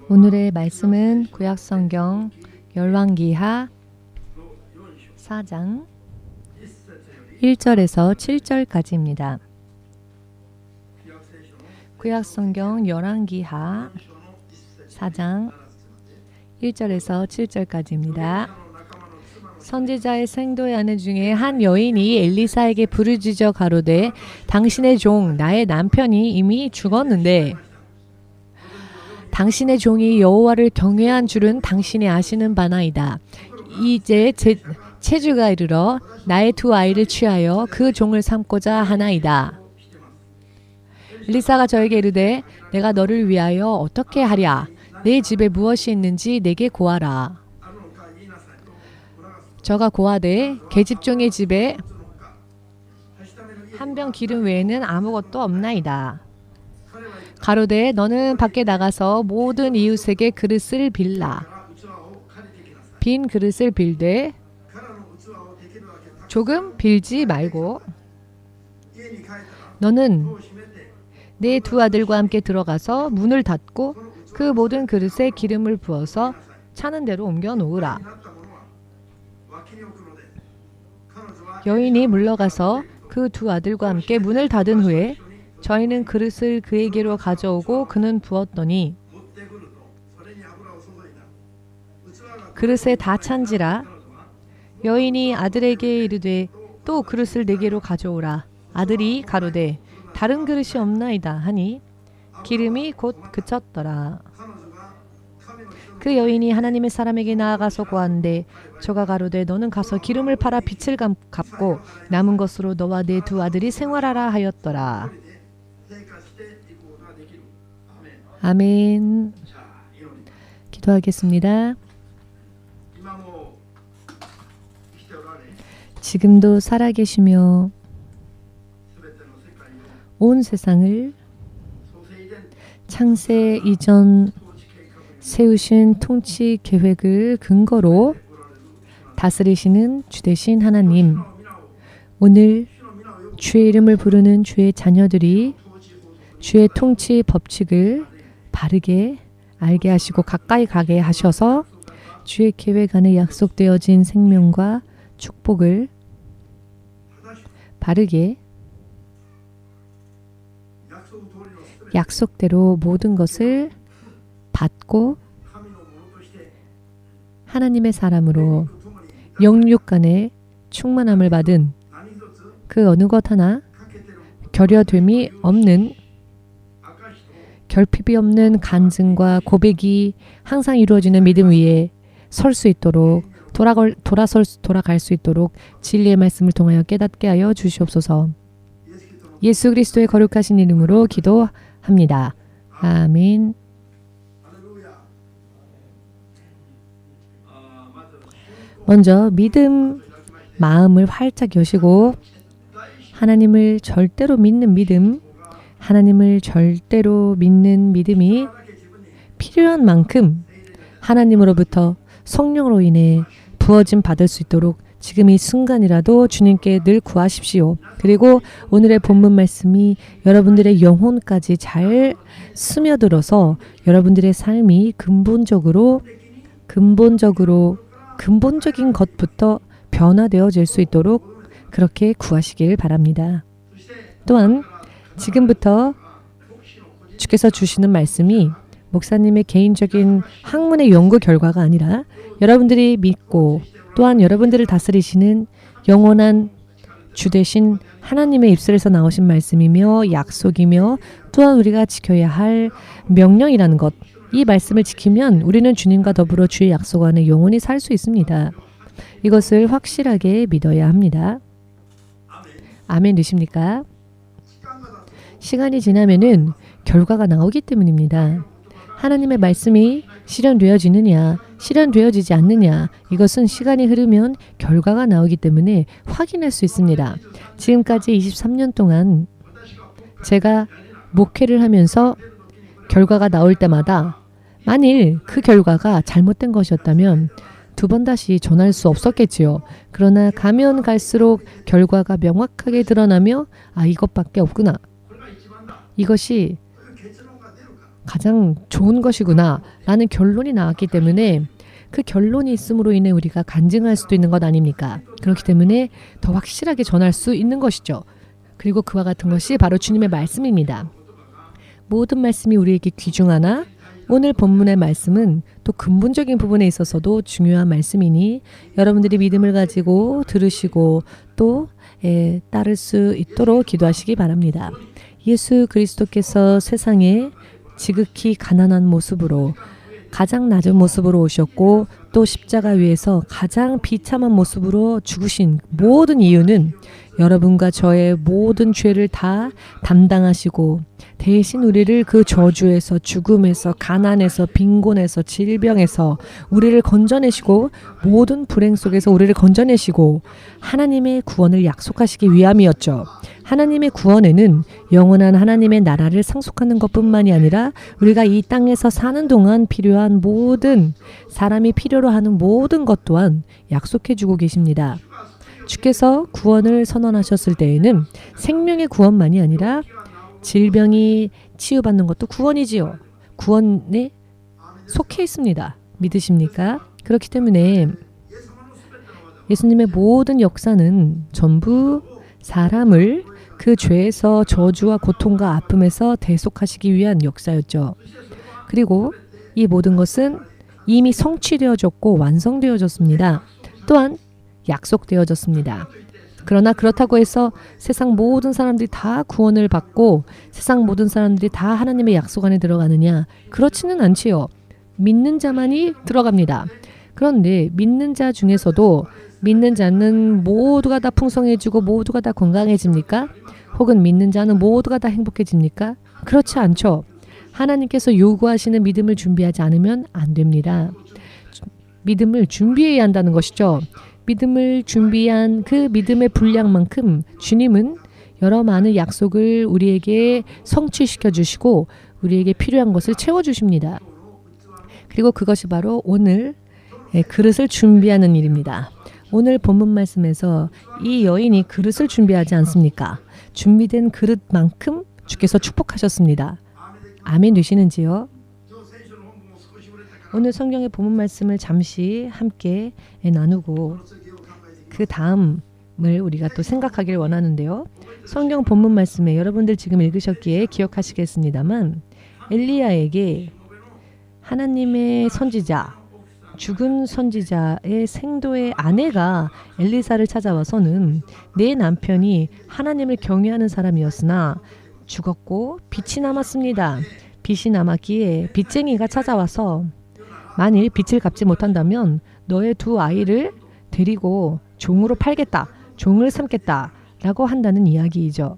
오늘의 말씀은 구약성경 열왕기하 4장 1절에서 7절까지입니다. 구약성경 열왕기하 4장 1절에서 7절까지입니다. 선지자의 생도의 아내 중에 한 여인이 엘리사에게 부르짖어 가로되 당신의 종 나의 남편이 이미 죽었는데 당신의 종이 여호와를 경외한 줄은 당신이 아시는 바나이다. 이제 체주가 이르러 나의 두 아이를 취하여 그 종을 삼고자 하나이다. 엘리사가 저에게 이르되 내가 너를 위하여 어떻게 하랴? 내 집에 무엇이 있는지 내게 고하라. 저가 고하되 계집종의 집에 한 병 기름 외에는 아무것도 없나이다. 가로되 너는 밖에 나가서 모든 이웃에게 그릇을 빌라. 빈 그릇을 빌되 조금 빌지 말고 너는 내 두 아들과 함께 들어가서 문을 닫고 그 모든 그릇에 기름을 부어서 차는 대로 옮겨 놓으라. 여인이 물러가서 그 두 아들과 함께 문을 닫은 후에 저희는 그릇을 그에게로 가져오고 그는 부었더니 그릇에 다 찬지라. 여인이 아들에게 이르되 또 그릇을 내게로 가져오라. 아들이 가로되 다른 그릇이 없나이다 하니 기름이 곧 그쳤더라. 그 여인이 하나님의 사람에게 나아가서 고한데 저가 가로되 너는 가서 기름을 팔아 빚을 갚고 남은 것으로 너와 내 두 아들이 생활하라 하였더라. 아멘. 기도하겠습니다. 지금도 살아계시며 온 세상을 창세 이전 세우신 통치 계획을 근거로 다스리시는 주되신 하나님, 오늘 주의 이름을 부르는 주의 자녀들이 주의 통치 법칙을 바르게 알게 하시고 가까이 가게 하셔서 주의 계획 안에 약속되어진 생명과 축복을 바르게 약속대로 모든 것을 받고 하나님의 사람으로 영육 간의 충만함을 받은 그 어느 것 하나 결여됨이 없는 결핍이 없는 간증과 고백이 항상 이루어지는 믿음 위에 설 수 있도록 돌아갈 수 있도록 진리의 말씀을 통하여 깨닫게 하여 주시옵소서. 예수 그리스도의 거룩하신 이름으로 기도합니다. 아멘. 먼저 믿음 마음을 활짝 여시고 하나님을 절대로 믿는 믿음, 하나님을 절대로 믿는 믿음이 필요한 만큼 하나님으로부터 성령으로 인해 부어짐 받을 수 있도록 지금 이 순간이라도 주님께 늘 구하십시오. 그리고 오늘의 본문 말씀이 여러분들의 영혼까지 잘 스며들어서 여러분들의 삶이 근본적인 것부터 변화되어질 수 있도록 그렇게 구하시길 바랍니다. 또한 지금부터 주께서 주시는 말씀이 목사님의 개인적인 학문의 연구 결과가 아니라 여러분들이 믿고 또한 여러분들을 다스리시는 영원한 주되신 하나님의 입술에서 나오신 말씀이며 약속이며 또한 우리가 지켜야 할 명령이라는 것, 이 말씀을 지키면 우리는 주님과 더불어 주의 약속 안에 영원히 살 수 있습니다. 이것을 확실하게 믿어야 합니다. 아멘 되십니까? 시간이 지나면은 결과가 나오기 때문입니다. 하나님의 말씀이 실현되어지느냐, 실현되어지지 않느냐, 이것은 시간이 흐르면 결과가 나오기 때문에 확인할 수 있습니다. 지금까지 23년 동안 제가 목회를 하면서 결과가 나올 때마다 만일 그 결과가 잘못된 것이었다면 두 번 다시 전할 수 없었겠지요. 그러나 가면 갈수록 결과가 명확하게 드러나며 이것밖에 없구나. 이것이 가장 좋은 것이구나 라는 결론이 나왔기 때문에 그 결론이 있음으로 인해 우리가 간증할 수도 있는 것 아닙니까? 그렇기 때문에 더 확실하게 전할 수 있는 것이죠. 그리고 그와 같은 것이 바로 주님의 말씀입니다. 모든 말씀이 우리에게 귀중하나 오늘 본문의 말씀은 또 근본적인 부분에 있어서도 중요한 말씀이니 여러분들이 믿음을 가지고 들으시고 또 따를 수 있도록 기도하시기 바랍니다. 예수 그리스도께서 세상에 지극히 가난한 모습으로 가장 낮은 모습으로 오셨고 또 십자가 위에서 가장 비참한 모습으로 죽으신 모든 이유는 여러분과 저의 모든 죄를 다 담당하시고 대신 우리를 그 저주에서 죽음에서 가난에서 빈곤에서 질병에서 우리를 건져내시고 모든 불행 속에서 우리를 건져내시고 하나님의 구원을 약속하시기 위함이었죠. 하나님의 구원에는 영원한 하나님의 나라를 상속하는 것뿐만이 아니라 우리가 이 땅에서 사는 동안 필요한 모든 사람이 필요로 하는 모든 것 또한 약속해 주고 계십니다. 주께서 구원을 선언하셨을 때에는 생명의 구원만이 아니라 질병이 치유받는 것도 구원이지요. 구원에 속해 있습니다. 믿으십니까? 그렇기 때문에 예수님의 모든 역사는 전부 사람을 그 죄에서 저주와 고통과 아픔에서 대속하시기 위한 역사였죠. 그리고 이 모든 것은 이미 성취되어졌고 완성되어졌습니다. 또한 약속되어졌습니다. 그러나 그렇다고 해서 세상 모든 사람들이 다 구원을 받고 세상 모든 사람들이 다 하나님의 약속 안에 들어가느냐? 그렇지는 않지요. 믿는 자만이 들어갑니다. 그런데 믿는 자 중에서도 믿는 자는 모두가 다 풍성해지고 모두가 다 건강해집니까? 혹은 믿는 자는 모두가 다 행복해집니까? 그렇지 않죠. 하나님께서 요구하시는 믿음을 준비하지 않으면 안 됩니다. 믿음을 준비해야 한다는 것이죠. 믿음을 준비한 그 믿음의 분량만큼 주님은 여러 많은 약속을 우리에게 성취시켜 주시고 우리에게 필요한 것을 채워주십니다. 그리고 그것이 바로 오늘 그릇을 준비하는 일입니다. 오늘 본문 말씀에서 이 여인이 그릇을 준비하지 않습니까? 준비된 그릇만큼 주께서 축복하셨습니다. 아멘 되시는지요? 오늘 성경의 본문 말씀을 잠시 함께 나누고 그 다음을 우리가 또 생각하길 원하는데요. 성경 본문 말씀에 여러분들 지금 읽으셨기에 기억하시겠습니다만 엘리야에게 하나님의 선지자, 죽은 선지자의 생도의 아내가 엘리사를 찾아와서는 내 남편이 하나님을 경외하는 사람이었으나 죽었고 빛이 남았습니다. 빛이 남았기에 빚쟁이가 찾아와서 만일 빚을 갚지 못한다면 너의 두 아이를 데리고 종으로 팔겠다, 종을 삼겠다 라고 한다는 이야기이죠.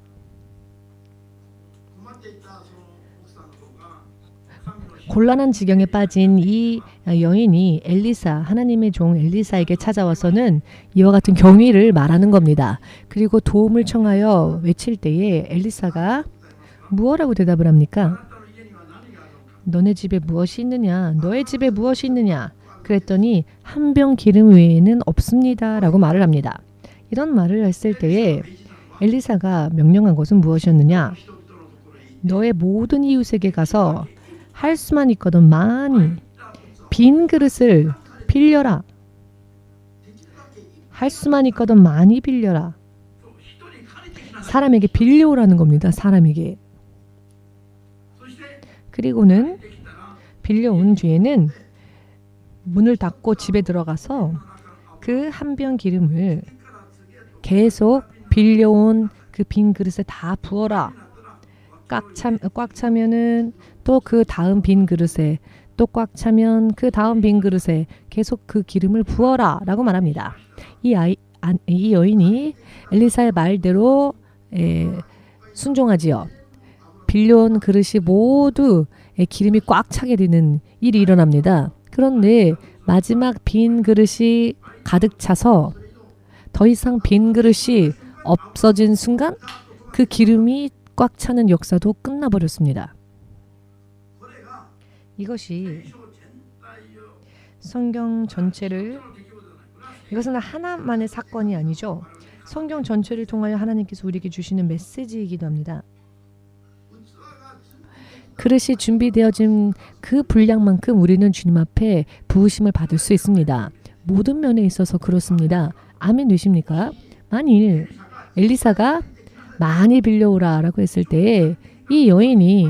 곤란한 지경에 빠진 이 여인이 엘리사, 하나님의 종 엘리사에게 찾아와서는 이와 같은 경위를 말하는 겁니다. 그리고 도움을 청하여 외칠 때에 엘리사가 무엇라고 대답을 합니까? 너네 집에 무엇이 있느냐? 너의 집에 무엇이 있느냐? 그랬더니 한 병 기름 외에는 없습니다 라고 말을 합니다. 이런 말을 했을 때에 엘리사가 명령한 것은 무엇이었느냐? 너의 모든 이웃에게 가서 할 수만 있거든 많이 빈 그릇을 빌려라. 할 수만 있거든 많이 빌려라. 사람에게 빌려오라는 겁니다. 사람에게. 그리고는 빌려온 뒤에는 문을 닫고 집에 들어가서 그 한 병 기름을 계속 빌려온 그 빈 그릇에 다 부어라. 꽉 차면은 또 그 다음 빈 그릇에 또 꽉 차면 그 다음 빈 그릇에 계속 그 기름을 부어라 라고 말합니다. 이 여인이 엘리사의 말대로 순종하지요. 빌려온 그릇이 모두 기름이 꽉 차게 되는 일이 일어납니다. 그런데 마지막 빈 그릇이 가득 차서 더 이상 빈 그릇이 없어진 순간 그 기름이 꽉 차는 역사도 끝나버렸습니다. 이것이 성경 전체를, 이것은 하나만의 사건이 아니죠. 성경 전체를 통하여 하나님께서 우리에게 주시는 메시지이기도 합니다. 그릇이 준비되어진 그 분량만큼 우리는 주님 앞에 부으심을 받을 수 있습니다. 모든 면에 있어서 그렇습니다. 아멘 되십니까? 만일 엘리사가 많이 빌려오라 라고 했을 때 이 여인이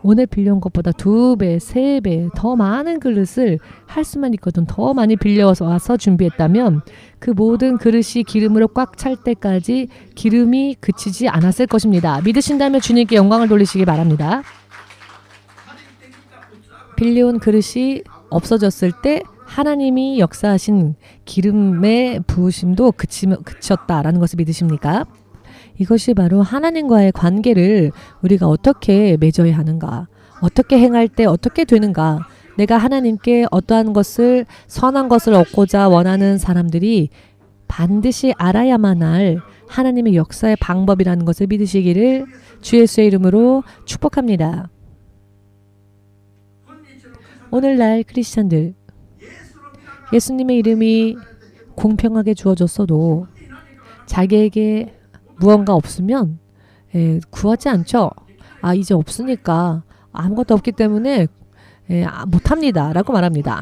오늘 빌려온 것보다 2배, 3배 더 많은 그릇을 할 수만 있거든 더 많이 빌려와서 준비했다면 그 모든 그릇이 기름으로 꽉 찰 때까지 기름이 그치지 않았을 것입니다. 믿으신다면 주님께 영광을 돌리시기 바랍니다. 빌려온 그릇이 없어졌을 때 하나님이 역사하신 기름의 부으심도 그쳤다라는 것을 믿으십니까? 이것이 바로 하나님과의 관계를 우리가 어떻게 맺어야 하는가, 어떻게 행할 때 어떻게 되는가, 내가 하나님께 어떠한 것을 선한 것을 얻고자 원하는 사람들이 반드시 알아야만 할 하나님의 역사의 방법이라는 것을 믿으시기를 주 예수의 이름으로 축복합니다. 오늘날 크리스찬들, 예수님의 이름이 공평하게 주어졌어도 자기에게 무언가 없으면 구하지 않죠. 이제 없으니까 아무것도 없기 때문에 못합니다 라고 말합니다.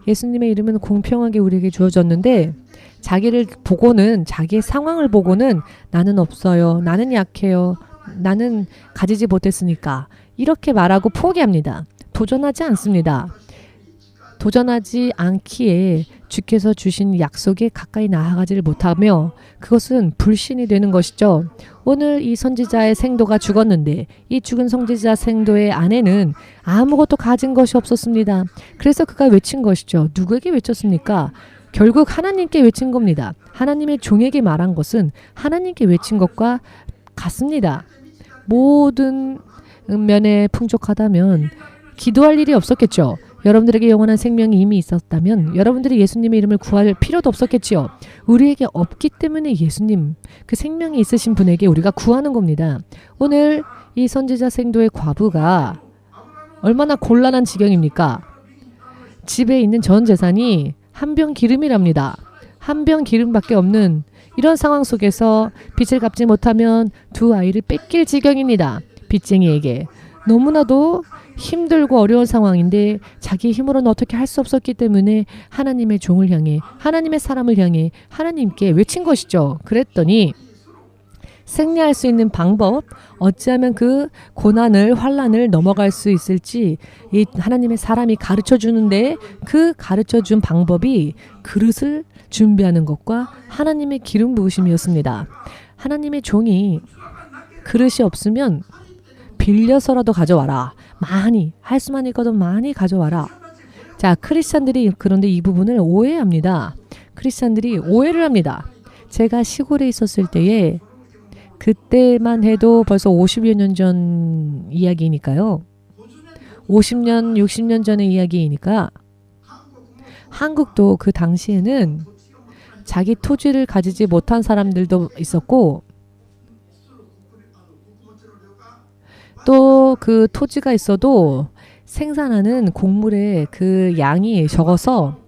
예수님의 이름은 공평하게 우리에게 주어졌는데 자기를 보고는, 자기의 상황을 보고는 나는 없어요, 나는 약해요, 나는 가지지 못했으니까 이렇게 말하고 포기합니다. 도전하지 않습니다. 도전하지 않기에 주께서 주신 약속에 가까이 나아가지를 못하며 그것은 불신이 되는 것이죠. 오늘 이 선지자의 생도가 죽었는데 이 죽은 선지자 생도의 아내는 아무것도 가진 것이 없었습니다. 그래서 그가 외친 것이죠. 누구에게 외쳤습니까? 결국 하나님께 외친 겁니다. 하나님의 종에게 말한 것은 하나님께 외친 것과 같습니다. 모든 면에 풍족하다면 기도할 일이 없었겠죠. 여러분들에게 영원한 생명이 이미 있었다면 여러분들이 예수님의 이름을 구할 필요도 없었겠지요. 우리에게 없기 때문에 예수님, 그 생명이 있으신 분에게 우리가 구하는 겁니다. 오늘 이 선지자 생도의 과부가 얼마나 곤란한 지경입니까? 집에 있는 전 재산이 한 병 기름이랍니다. 한 병 기름밖에 없는 이런 상황 속에서 빚을 갚지 못하면 2 아이를 뺏길 지경입니다. 빚쟁이에게. 너무나도 힘들고 어려운 상황인데 자기 힘으로는 어떻게 할 수 없었기 때문에 하나님의 종을 향해, 하나님의 사람을 향해 하나님께 외친 것이죠. 그랬더니 승리할 수 있는 방법, 어찌하면 그 고난을, 환난을 넘어갈 수 있을지 이 하나님의 사람이 가르쳐 주는데 그 가르쳐 준 방법이 그릇을 준비하는 것과 하나님의 기름 부으심이었습니다. 하나님의 종이 그릇이 없으면 빌려서라도 가져와라. 많이, 할 수만 있거든 많이 가져와라. 자, 크리스찬들이 그런데 이 부분을 오해합니다. 크리스찬들이 오해를 합니다. 제가 시골에 있었을 때에 그때만 해도 벌써 50여 년 전 이야기니까요. 50년, 60년 전의 이야기이니까 한국도 그 당시에는 자기 토지를 가지지 못한 사람들도 있었고 또 그 토지가 있어도 생산하는 곡물의 그 양이 적어서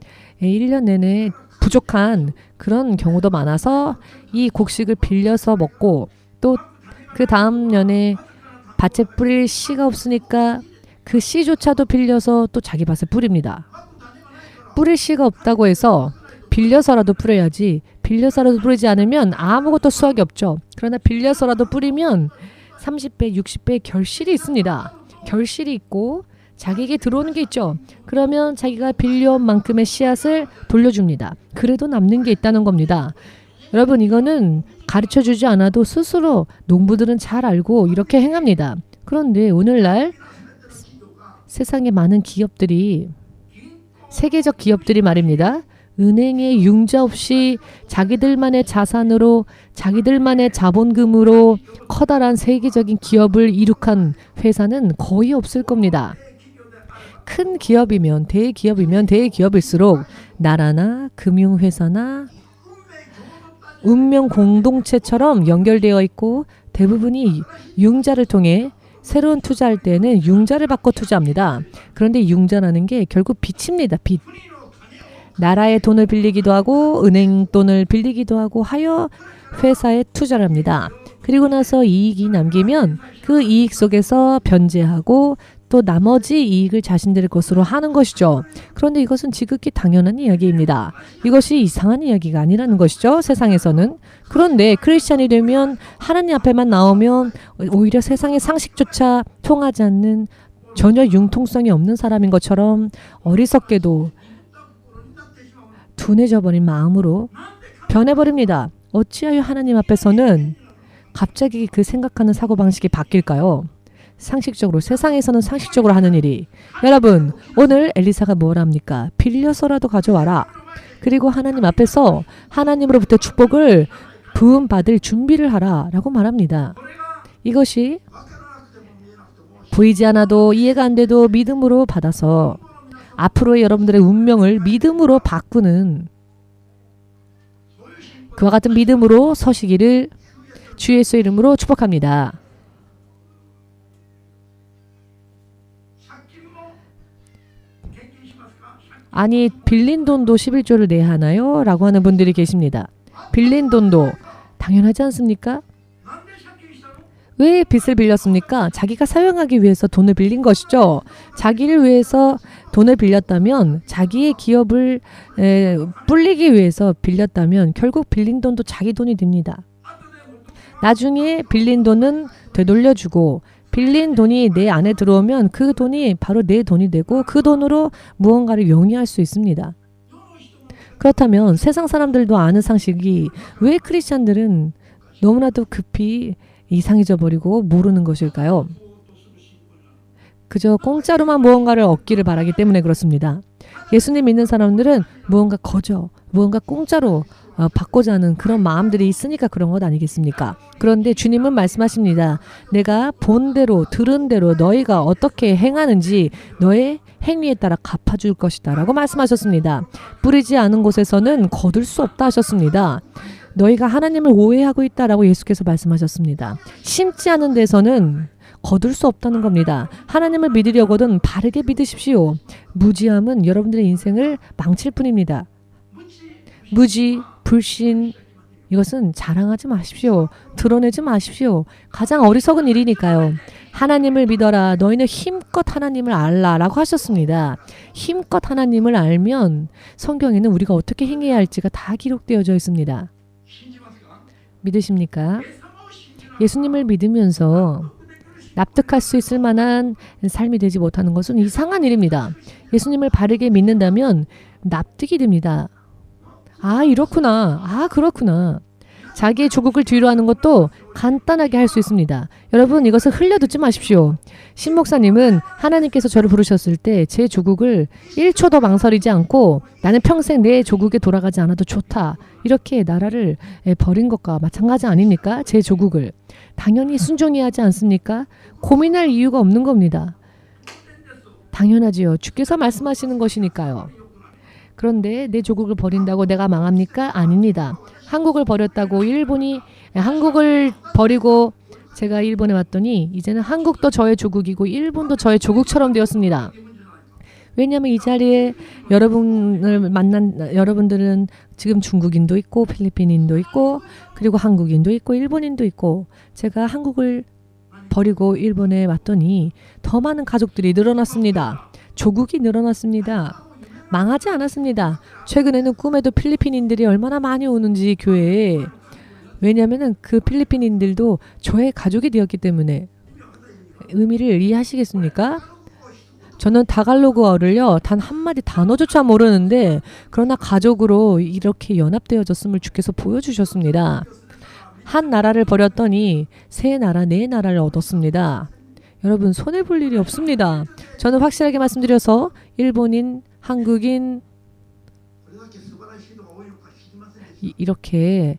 1년 내내 부족한 그런 경우도 많아서 이 곡식을 빌려서 먹고 또 그 다음 년에 밭에 뿌릴 씨가 없으니까 그 씨조차도 빌려서 또 자기 밭에 뿌립니다. 뿌릴 씨가 없다고 해서 빌려서라도 뿌려야지, 빌려서라도 뿌리지 않으면 아무것도 수확이 없죠. 그러나 빌려서라도 뿌리면 30배, 60배 결실이 있습니다. 결실이 있고 자기에게 들어오는 게 있죠. 그러면 자기가 빌려온 만큼의 씨앗을 돌려줍니다. 그래도 남는 게 있다는 겁니다. 여러분, 이거는 가르쳐주지 않아도 스스로 농부들은 잘 알고 이렇게 행합니다. 그런데 오늘날 세상에 많은 기업들이, 세계적 기업들이 말입니다. 은행에 융자 없이 자기들만의 자산으로, 자기들만의 자본금으로 커다란 세계적인 기업을 이룩한 회사는 거의 없을 겁니다. 큰 기업이면, 대기업이면 대기업일수록 나라나 금융회사나 운명 공동체처럼 연결되어 있고 대부분이 융자를 통해 새로운 투자할 때는 융자를 받고 투자합니다. 그런데 융자라는 게 결국 빚입니다. 빚. 나라의 돈을 빌리기도 하고 은행 돈을 빌리기도 하고 하여 회사에 투자를 합니다. 그리고 나서 이익이 남기면 그 이익 속에서 변제하고 또 나머지 이익을 자신들의 것으로 하는 것이죠. 그런데 이것은 지극히 당연한 이야기입니다. 이것이 이상한 이야기가 아니라는 것이죠. 세상에서는. 그런데 크리스찬이 되면 하나님 앞에만 나오면 오히려 세상의 상식조차 통하지 않는 전혀 융통성이 없는 사람인 것처럼 어리석게도 둔해져 버린 마음으로 변해버립니다. 어찌하여 하나님 앞에서는 갑자기 그 생각하는 사고방식이 바뀔까요? 상식적으로, 세상에서는 상식적으로 하는 일이, 여러분 오늘 엘리사가 뭘 합니까? 빌려서라도 가져와라. 그리고 하나님 앞에서 하나님으로부터 축복을 부음받을 준비를 하라 라고 말합니다. 이것이 보이지 않아도 이해가 안 돼도 믿음으로 받아서 앞으로의 여러분들의 운명을 믿음으로 바꾸는 그와 같은 믿음으로 서시기를 주 예수의 이름으로 축복합니다. 아니 빌린 돈도 11조를 내야 하나요? 라고 하는 분들이 계십니다. 빌린 돈도 당연하지 않습니까? 왜 빚을 빌렸습니까? 자기가 사용하기 위해서 돈을 빌린 것이죠. 자기를 위해서 돈을 빌렸다면, 자기의 기업을 불리기 위해서 빌렸다면 결국 빌린 돈도 자기 돈이 됩니다. 나중에 빌린 돈은 되돌려주고 빌린 돈이 내 안에 들어오면 그 돈이 바로 내 돈이 되고 그 돈으로 무언가를 영위할 수 있습니다. 그렇다면 세상 사람들도 아는 상식이 왜 크리스찬들은 너무나도 급히 이상해져 버리고 모르는 것일까요? 그저 공짜로만 무언가를 얻기를 바라기 때문에 그렇습니다. 예수님 믿는 사람들은 무언가 공짜로 받고자 하는 그런 마음들이 있으니까 그런 것 아니겠습니까? 그런데 주님은 말씀하십니다. 내가 본 대로 들은 대로 너희가 어떻게 행하는지 너의 행위에 따라 갚아줄 것이다 라고 말씀하셨습니다. 뿌리지 않은 곳에서는 거둘 수 없다 하셨습니다. 너희가 하나님을 오해하고 있다라고 예수께서 말씀하셨습니다. 심지 않은 데서는 거둘 수 없다는 겁니다. 하나님을 믿으려거든 바르게 믿으십시오. 무지함은 여러분들의 인생을 망칠 뿐입니다. 무지, 불신, 이것은 자랑하지 마십시오. 드러내지 마십시오. 가장 어리석은 일이니까요. 하나님을 믿어라. 너희는 힘껏 하나님을 알라 라고 하셨습니다. 힘껏 하나님을 알면 성경에는 우리가 어떻게 행해야 할지가 다 기록되어져 있습니다. 믿으십니까? 예수님을 믿으면서 납득할 수 있을 만한 삶이 되지 못하는 것은 이상한 일입니다. 예수님을 바르게 믿는다면 납득이 됩니다. 아, 이렇구나. 아, 그렇구나. 자기의 조국을 뒤로 하는 것도 간단하게 할 수 있습니다. 여러분, 이것을 흘려듣지 마십시오. 신 목사님은 하나님께서 저를 부르셨을 때 제 조국을 1초도 망설이지 않고 나는 평생 내 조국에 돌아가지 않아도 좋다. 이렇게 나라를 버린 것과 마찬가지 아닙니까? 제 조국을. 당연히 순종해야 하지 않습니까? 고민할 이유가 없는 겁니다. 당연하지요. 주께서 말씀하시는 것이니까요. 그런데 내 조국을 버린다고 내가 망합니까? 아닙니다. 한국을 버렸다고 한국을 버리고 제가 일본에 왔더니 이제는 한국도 저의 조국이고 일본도 저의 조국처럼 되었습니다. 왜냐하면 이 자리에 여러분을 만난 여러분들은 지금 중국인도 있고 필리핀인도 있고 그리고 한국인도 있고 일본인도 있고 제가 한국을 버리고 일본에 왔더니 더 많은 가족들이 늘어났습니다. 조국이 늘어났습니다. 망하지 않았습니다. 최근에는 꿈에도 필리핀인들이 얼마나 많이 오는지 교회에. 왜냐하면 그 필리핀인들도 저의 가족이 되었기 때문에. 의미를 이해하시겠습니까? 저는 다갈로그어를요 단 한마디 단어조차 모르는데 그러나 가족으로 이렇게 연합되어졌음을 주께서 보여주셨습니다. 한 나라를 버렸더니 세 나라, 네 나라를 얻었습니다. 여러분 손해볼 일이 없습니다. 저는 확실하게 말씀드려서 일본인, 한국인 이렇게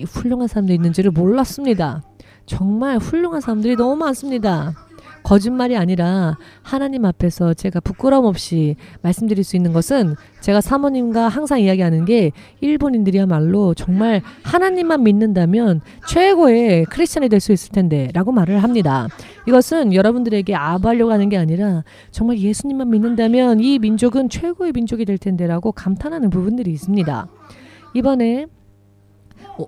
훌륭한 사람들이 있는 줄을 몰랐습니다. 정말 훌륭한 사람들이 너무 많습니다. 거짓말이 아니라 하나님 앞에서 제가 부끄러움 없이 말씀드릴 수 있는 것은 제가 사모님과 항상 이야기하는 게 일본인들이야말로 정말 하나님만 믿는다면 최고의 크리스찬이 될 수 있을 텐데 라고 말을 합니다. 이것은 여러분들에게 아부하려고 하는 게 아니라 정말 예수님만 믿는다면 이 민족은 최고의 민족이 될 텐데 라고 감탄하는 부분들이 있습니다. 이번에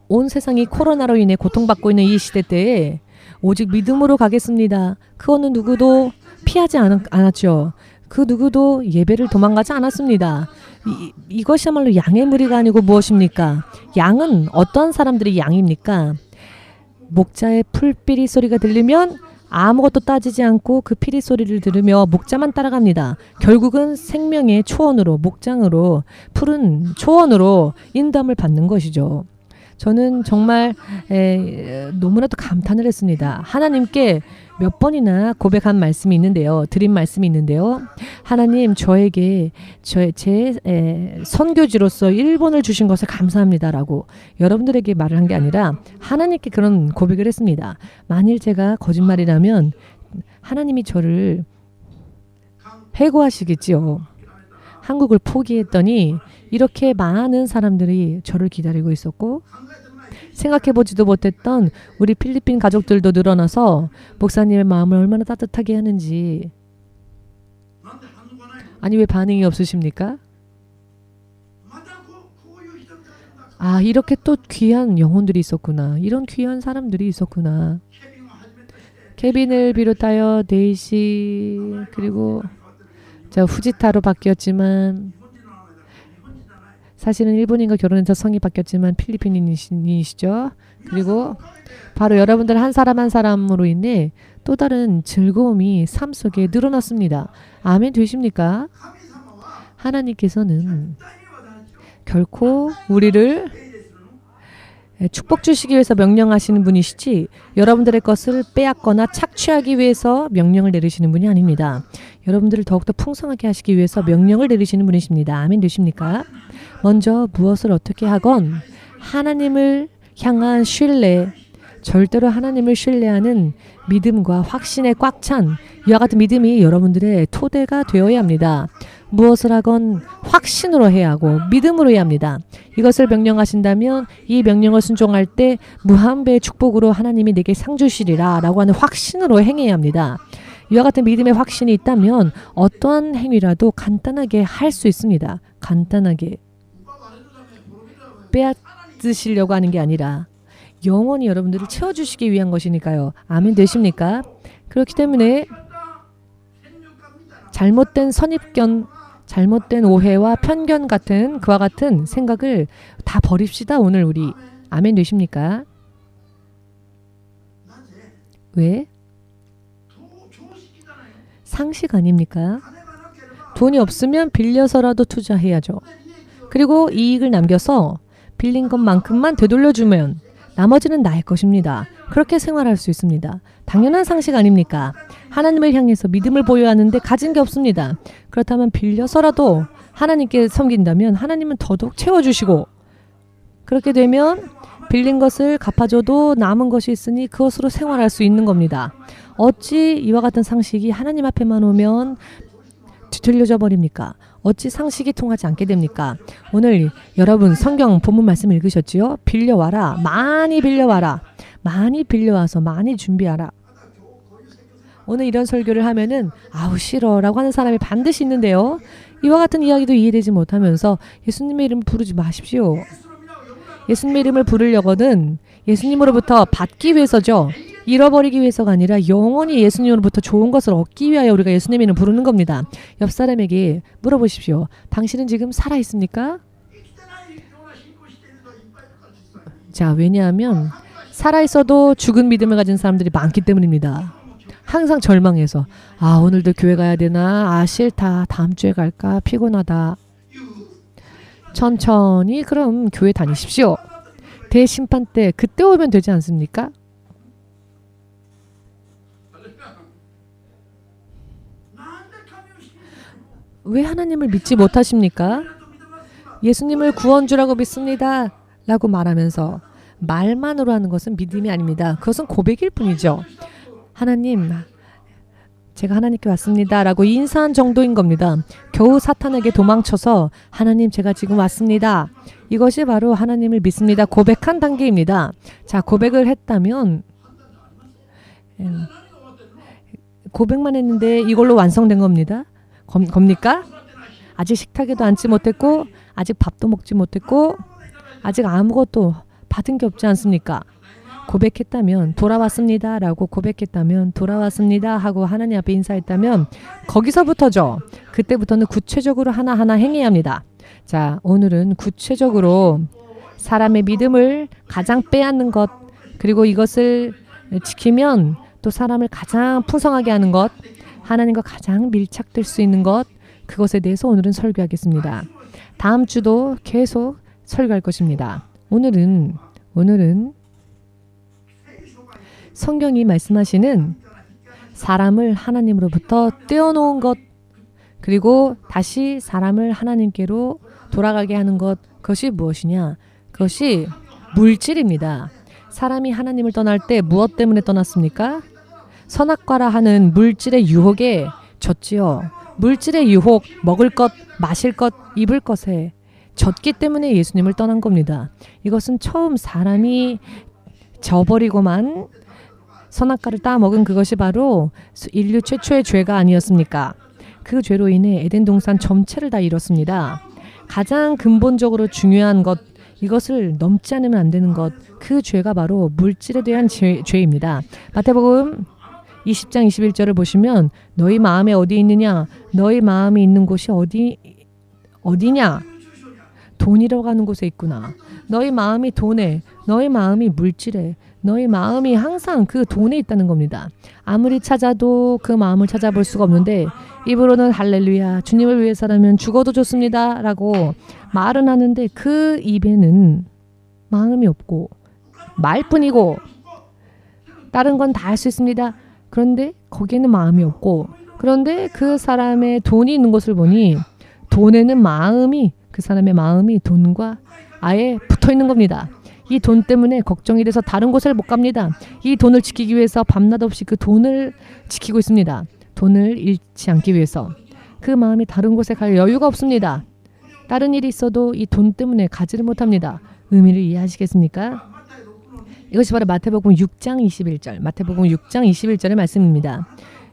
온 세상이 코로나로 인해 고통받고 있는 이 시대 때에 오직 믿음으로 가겠습니다. 그거는 누구도 피하지 않았죠. 그 누구도 예배를 도망가지 않았습니다. 이것이야말로 양의 무리가 아니고 무엇입니까? 양은 어떤 사람들이 양입니까? 목자의 풀삐리 소리가 들리면 아무것도 따지지 않고 그 피리 소리를 들으며 목자만 따라갑니다. 결국은 생명의 초원으로, 목장으로, 푸른 초원으로 인도함을 받는 것이죠. 저는 정말 너무나도 감탄을 했습니다. 하나님께 몇 번이나 고백한 말씀이 있는데요. 드린 말씀이 있는데요. 하나님, 저에게 제 선교지로서 일본을 주신 것을 감사합니다라고 여러분들에게 말을 한 게 아니라 하나님께 그런 고백을 했습니다. 만일 제가 거짓말이라면 하나님이 저를 해고하시겠지요. 한국을 포기했더니 이렇게 많은 사람들이 저를 기다리고 있었고, 생각해보지도 못했던 우리 필리핀 가족들도 늘어나서 목사님의 마음을 얼마나 따뜻하게 하는지. 아니, 왜 반응이 없으십니까? 아, 이렇게 또 귀한 영혼들이 있었구나. 이런 귀한 사람들이 있었구나. 케빈을 비롯하여 데이시, 그리고 저 후지타로 바뀌었지만, 사실은 일본인과 결혼해서 성이 바뀌었지만 필리핀인이시죠. 그리고 바로 여러분들 한 사람 한 사람으로 인해 또 다른 즐거움이 삶 속에 늘어났습니다. 아멘 되십니까? 하나님께서는 결코 우리를 축복 주시기 위해서 명령하시는 분이시지 여러분들의 것을 빼앗거나 착취하기 위해서 명령을 내리시는 분이 아닙니다. 여러분들을 더욱더 풍성하게 하시기 위해서 명령을 내리시는 분이십니다. 아멘 되십니까? 먼저 무엇을 어떻게 하건 하나님을 향한 신뢰, 절대로 하나님을 신뢰하는 믿음과 확신에 꽉 찬 이와 같은 믿음이 여러분들의 토대가 되어야 합니다. 무엇을 하건 확신으로 해야 하고 믿음으로 해야 합니다. 이것을 명령하신다면 이 명령을 순종할 때 무한배의 축복으로 하나님이 내게 상 주시리라 라고 하는 확신으로 행해야 합니다. 이와 같은 믿음의 확신이 있다면 어떠한 행위라도 간단하게 할 수 있습니다. 간단하게. 빼앗으시려고 하는 게 아니라 영원히 여러분들을 채워주시기 위한 것이니까요. 아멘 되십니까? 그렇기 때문에 잘못된 선입견, 잘못된 오해와 편견 같은 그와 같은 생각을 다 버립시다. 오늘 우리. 아멘 되십니까? 왜? 상식 아닙니까? 돈이 없으면 빌려서라도 투자해야죠. 그리고 이익을 남겨서 빌린 것만큼만 되돌려주면 나머지는 나의 것입니다. 그렇게 생활할 수 있습니다. 당연한 상식 아닙니까? 하나님을 향해서 믿음을 보여야 하는데 가진 게 없습니다. 그렇다면 빌려서라도 하나님께 섬긴다면 하나님은 더더욱 채워주시고, 그렇게 되면 빌린 것을 갚아줘도 남은 것이 있으니 그것으로 생활할 수 있는 겁니다. 어찌 이와 같은 상식이 하나님 앞에만 오면 뒤틀려져 버립니까? 어찌 상식이 통하지 않게 됩니까? 오늘 여러분 성경 본문 말씀 읽으셨지요? 빌려와라. 많이 빌려와라. 많이 빌려와서 많이 준비하라. 오늘 이런 설교를 하면은 아우 싫어라고 하는 사람이 반드시 있는데요. 이와 같은 이야기도 이해되지 못하면서 예수님의 이름 부르지 마십시오. 예수님의 이름을 부르려거든 예수님으로부터 받기 위해서죠. 잃어버리기 위해서가 아니라 영원히 예수님으로부터 좋은 것을 얻기 위하여 우리가 예수님의 이름을 부르는 겁니다. 옆 사람에게 물어보십시오. 당신은 지금 살아있습니까? 자, 왜냐하면 살아있어도 죽은 믿음을 가진 사람들이 많기 때문입니다. 항상 절망해서 아 오늘도 교회 가야 되나? 아 싫다. 다음 주에 갈까? 피곤하다. 천천히 그럼 교회 다니십시오. 대심판 때 그때 오면 되지 않습니까? 왜 하나님을 믿지 못하십니까? 예수님을 구원주라고 믿습니다 라고 말하면서 말만으로 하는 것은 믿음이 아닙니다. 그것은 고백일 뿐이죠. 하나님, 제가 하나님께 왔습니다 라고 인사한 정도인 겁니다. 겨우 사탄에게 도망쳐서 하나님 제가 지금 왔습니다. 이것이 바로 하나님을 믿습니다. 고백한 단계입니다. 자, 고백을 했다면 고백만 했는데 이걸로 완성된 겁니다. 겁니까? 아직 식탁에도 앉지 못했고 아직 밥도 먹지 못했고 아직 아무것도 받은 게 없지 않습니까? 고백했다면 돌아왔습니다 라고 고백했다면 돌아왔습니다 하고 하나님 앞에 인사했다면 거기서부터죠. 그때부터는 구체적으로 하나하나 행해야 합니다. 자, 오늘은 구체적으로 사람의 믿음을 가장 빼앗는 것, 그리고 이것을 지키면 또 사람을 가장 풍성하게 하는 것, 하나님과 가장 밀착될 수 있는 것, 그것에 대해서 오늘은 설교하겠습니다. 다음 주도 계속 설교할 것입니다. 오늘은 성경이 말씀하시는 사람을 하나님으로부터 떼어놓은 것, 그리고 다시 사람을 하나님께로 돌아가게 하는 것, 그것이 무엇이냐? 그것이 물질입니다. 사람이 하나님을 떠날 때 무엇 때문에 떠났습니까? 선악과라 하는 물질의 유혹에 졌지요. 물질의 유혹, 먹을 것, 마실 것, 입을 것에 졌기 때문에 예수님을 떠난 겁니다. 이것은 처음 사람이 져버리고만 선악과를 따먹은 그것이 바로 인류 최초의 죄가 아니었습니까? 그 죄로 인해 에덴 동산 전체를 다 잃었습니다. 가장 근본적으로 중요한 것, 이것을 넘지 않으면 안 되는 것, 그 죄가 바로 물질에 대한 죄입니다. 마태복음 20장 21절을 보시면 너희 마음에 어디 있느냐? 너희 마음이 있는 곳이 어디냐? 돈이라고 하는 곳에 있구나. 너희 마음이 돈에, 너희 마음이 물질에, 너희 마음이 항상 그 돈에 있다는 겁니다. 아무리 찾아도 그 마음을 찾아볼 수가 없는데 입으로는 할렐루야, 주님을 위해서라면 죽어도 좋습니다 라고 말은 하는데 그 입에는 마음이 없고 말뿐이고 다른 건 다 할 수 있습니다. 그런데 거기에는 마음이 없고, 그런데 그 사람의 돈이 있는 곳을 보니 돈에는 마음이, 그 사람의 마음이 돈과 아예 붙어 있는 겁니다. 이 돈 때문에 걱정이 돼서 다른 곳을 못 갑니다. 이 돈을 지키기 위해서 밤낮 없이 그 돈을 지키고 있습니다. 돈을 잃지 않기 위해서. 그 마음이 다른 곳에 갈 여유가 없습니다. 다른 일이 있어도 이 돈 때문에 가지를 못합니다. 의미를 이해하시겠습니까? 이것이 바로 마태복음 6장 21절, 마태복음 6장 21절의 말씀입니다.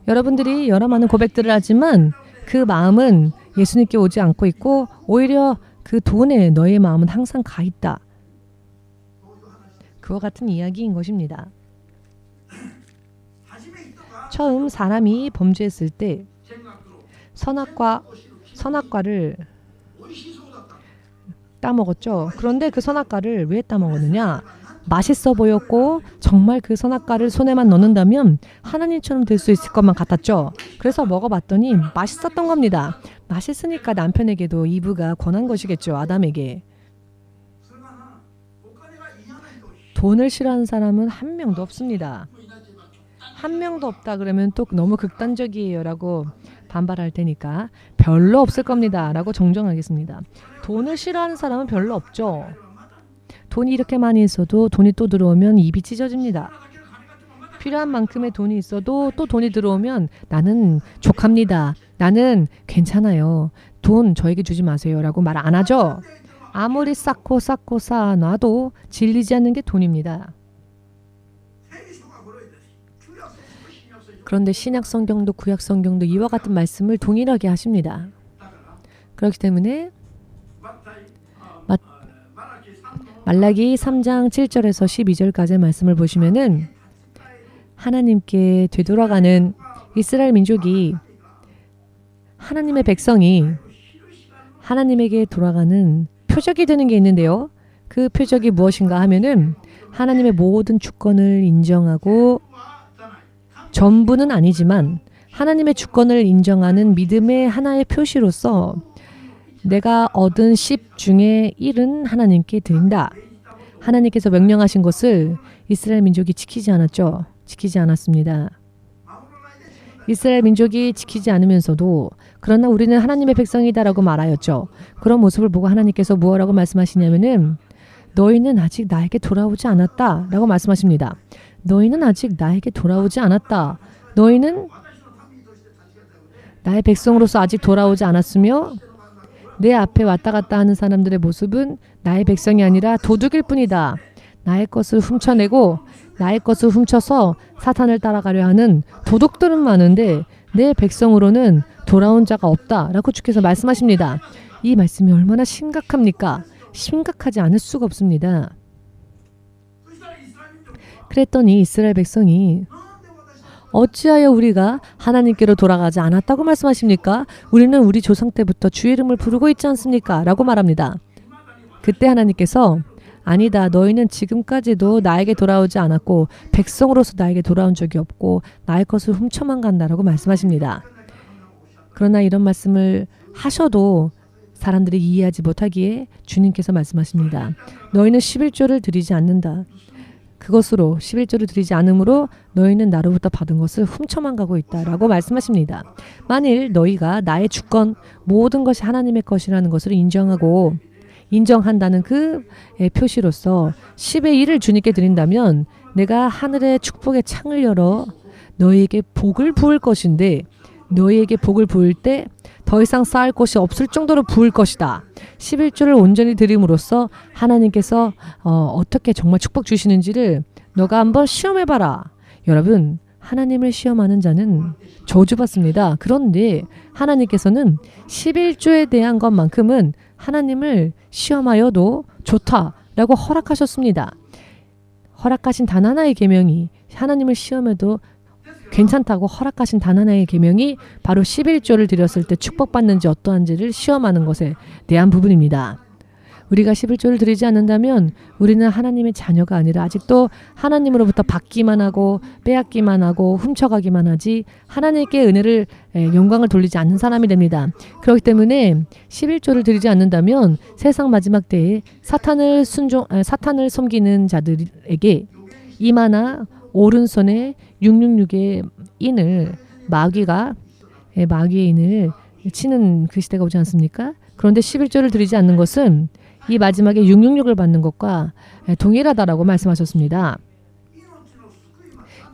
여러분들이 여러 많은 고백들을 하지만 그 마음은 예수님께 오지 않고 있고 오히려 그 돈에 너의 마음은 항상 가 있다. 그와 같은 이야기인 것입니다. 처음 사람이 범죄했을 때 선악과를 따먹었죠. 그런데 그 선악과를 왜 따먹었느냐? 맛있어 보였고 정말 그 선악과를 손에만 넣는다면 하나님처럼 될 수 있을 것만 같았죠. 그래서 먹어봤더니 맛있었던 겁니다. 맛있으니까 남편에게도 이브가 권한 것이겠죠. 아담에게. 돈을 싫어하는 사람은 한 명도 없습니다. 한 명도 없다 그러면 또 너무 극단적이에요 라고 반발할 테니까 별로 없을 겁니다 라고 정정하겠습니다. 돈을 싫어하는 사람은 별로 없죠. 돈이 이렇게 많이 있어도 돈이 또 들어오면 입이 찢어집니다. 필요한 만큼의 돈이 있어도 또 돈이 들어오면 나는 족합니다. 나는 괜찮아요. 돈 저에게 주지 마세요 라고 말 안 하죠. 아무리 쌓고 쌓아놔도 질리지 않는 게 돈입니다. 그런데 신약 성경도 구약 성경도 이와 같은 말씀을 동일하게 하십니다. 그렇기 때문에 말라기 3장 7절에서 12절까지의 말씀을 보시면은 하나님께 되돌아가는 이스라엘 민족이, 하나님의 백성이 하나님에게 돌아가는 표적이 되는 게 있는데요. 그 표적이 무엇인가 하면은 하나님의 모든 주권을 인정하고, 전부는 아니지만 하나님의 주권을 인정하는 믿음의 하나의 표시로서 내가 얻은 10 중에 1은 하나님께 드린다. 하나님께서 명령하신 것을 이스라엘 민족이 지키지 않았죠. 지키지 않았습니다. 이스라엘 민족이 지키지 않으면서도 그러나 우리는 하나님의 백성이다라고 말하였죠. 그런 모습을 보고 하나님께서 무엇라고 말씀하시냐면은 너희는 아직 나에게 돌아오지 않았다 라고 말씀하십니다. 너희는 아직 나에게 돌아오지 않았다. 너희는 나의 백성으로서 아직 돌아오지 않았으며 내 앞에 왔다 갔다 하는 사람들의 모습은 나의 백성이 아니라 도둑일 뿐이다. 나의 것을 훔쳐내고 나의 것을 훔쳐서 사탄을 따라가려 하는 도둑들은 많은데 내 백성으로는 돌아온 자가 없다 라고 주께서 말씀하십니다. 이 말씀이 얼마나 심각합니까? 심각하지 않을 수가 없습니다. 그랬더니 이스라엘 백성이 어찌하여 우리가 하나님께로 돌아가지 않았다고 말씀하십니까? 우리는 우리 조상 때부터 주의 이름을 부르고 있지 않습니까? 라고 말합니다. 그때 하나님께서 아니다. 너희는 지금까지도 나에게 돌아오지 않았고 백성으로서 나에게 돌아온 적이 없고 나의 것을 훔쳐만 간다라고 말씀하십니다. 그러나 이런 말씀을 하셔도 사람들이 이해하지 못하기에 주님께서 말씀하십니다. 너희는 11조를 드리지 않는다. 그것으로 11조를 드리지 않으므로 너희는 나로부터 받은 것을 훔쳐만 가고 있다라고 말씀하십니다. 만일 너희가 나의 주권 모든 것이 하나님의 것이라는 것을 인정한다는 그 표시로서 10의 1을 주님께 드린다면 내가 하늘의 축복의 창을 열어 너희에게 복을 부을 것인데 너희에게 복을 부을 때 더 이상 쌓을 곳이 없을 정도로 부을 것이다. 11조를 온전히 드림으로써 하나님께서 어떻게 정말 축복 주시는지를 너가 한번 시험해봐라. 여러분, 하나님을 시험하는 자는 저주받습니다. 그런데 하나님께서는 11조에 대한 것만큼은 하나님을 시험하여도 좋다라고 허락하셨습니다. 허락하신 단 하나의 계명이 하나님을 시험해도 괜찮다고 허락하신 단 하나의 계명이 바로 11조를 드렸을 때 축복받는지 어떠한지를 시험하는 것에 대한 부분입니다. 우리가 11조를 드리지 않는다면 우리는 하나님의 자녀가 아니라 아직도 하나님으로부터 받기만 하고 빼앗기만 하고 훔쳐가기만 하지 하나님께 은혜를 영광을 돌리지 않는 사람이 됩니다. 그렇기 때문에 11조를 드리지 않는다면 세상 마지막 때에 사탄을 섬기는 자들에게 이마나 오른손에 666의 인을 마귀의 인을 치는 그 시대가 오지 않습니까? 그런데 11조를 드리지 않는 것은 이 마지막에 666을 받는 것과 동일하다라고 말씀하셨습니다.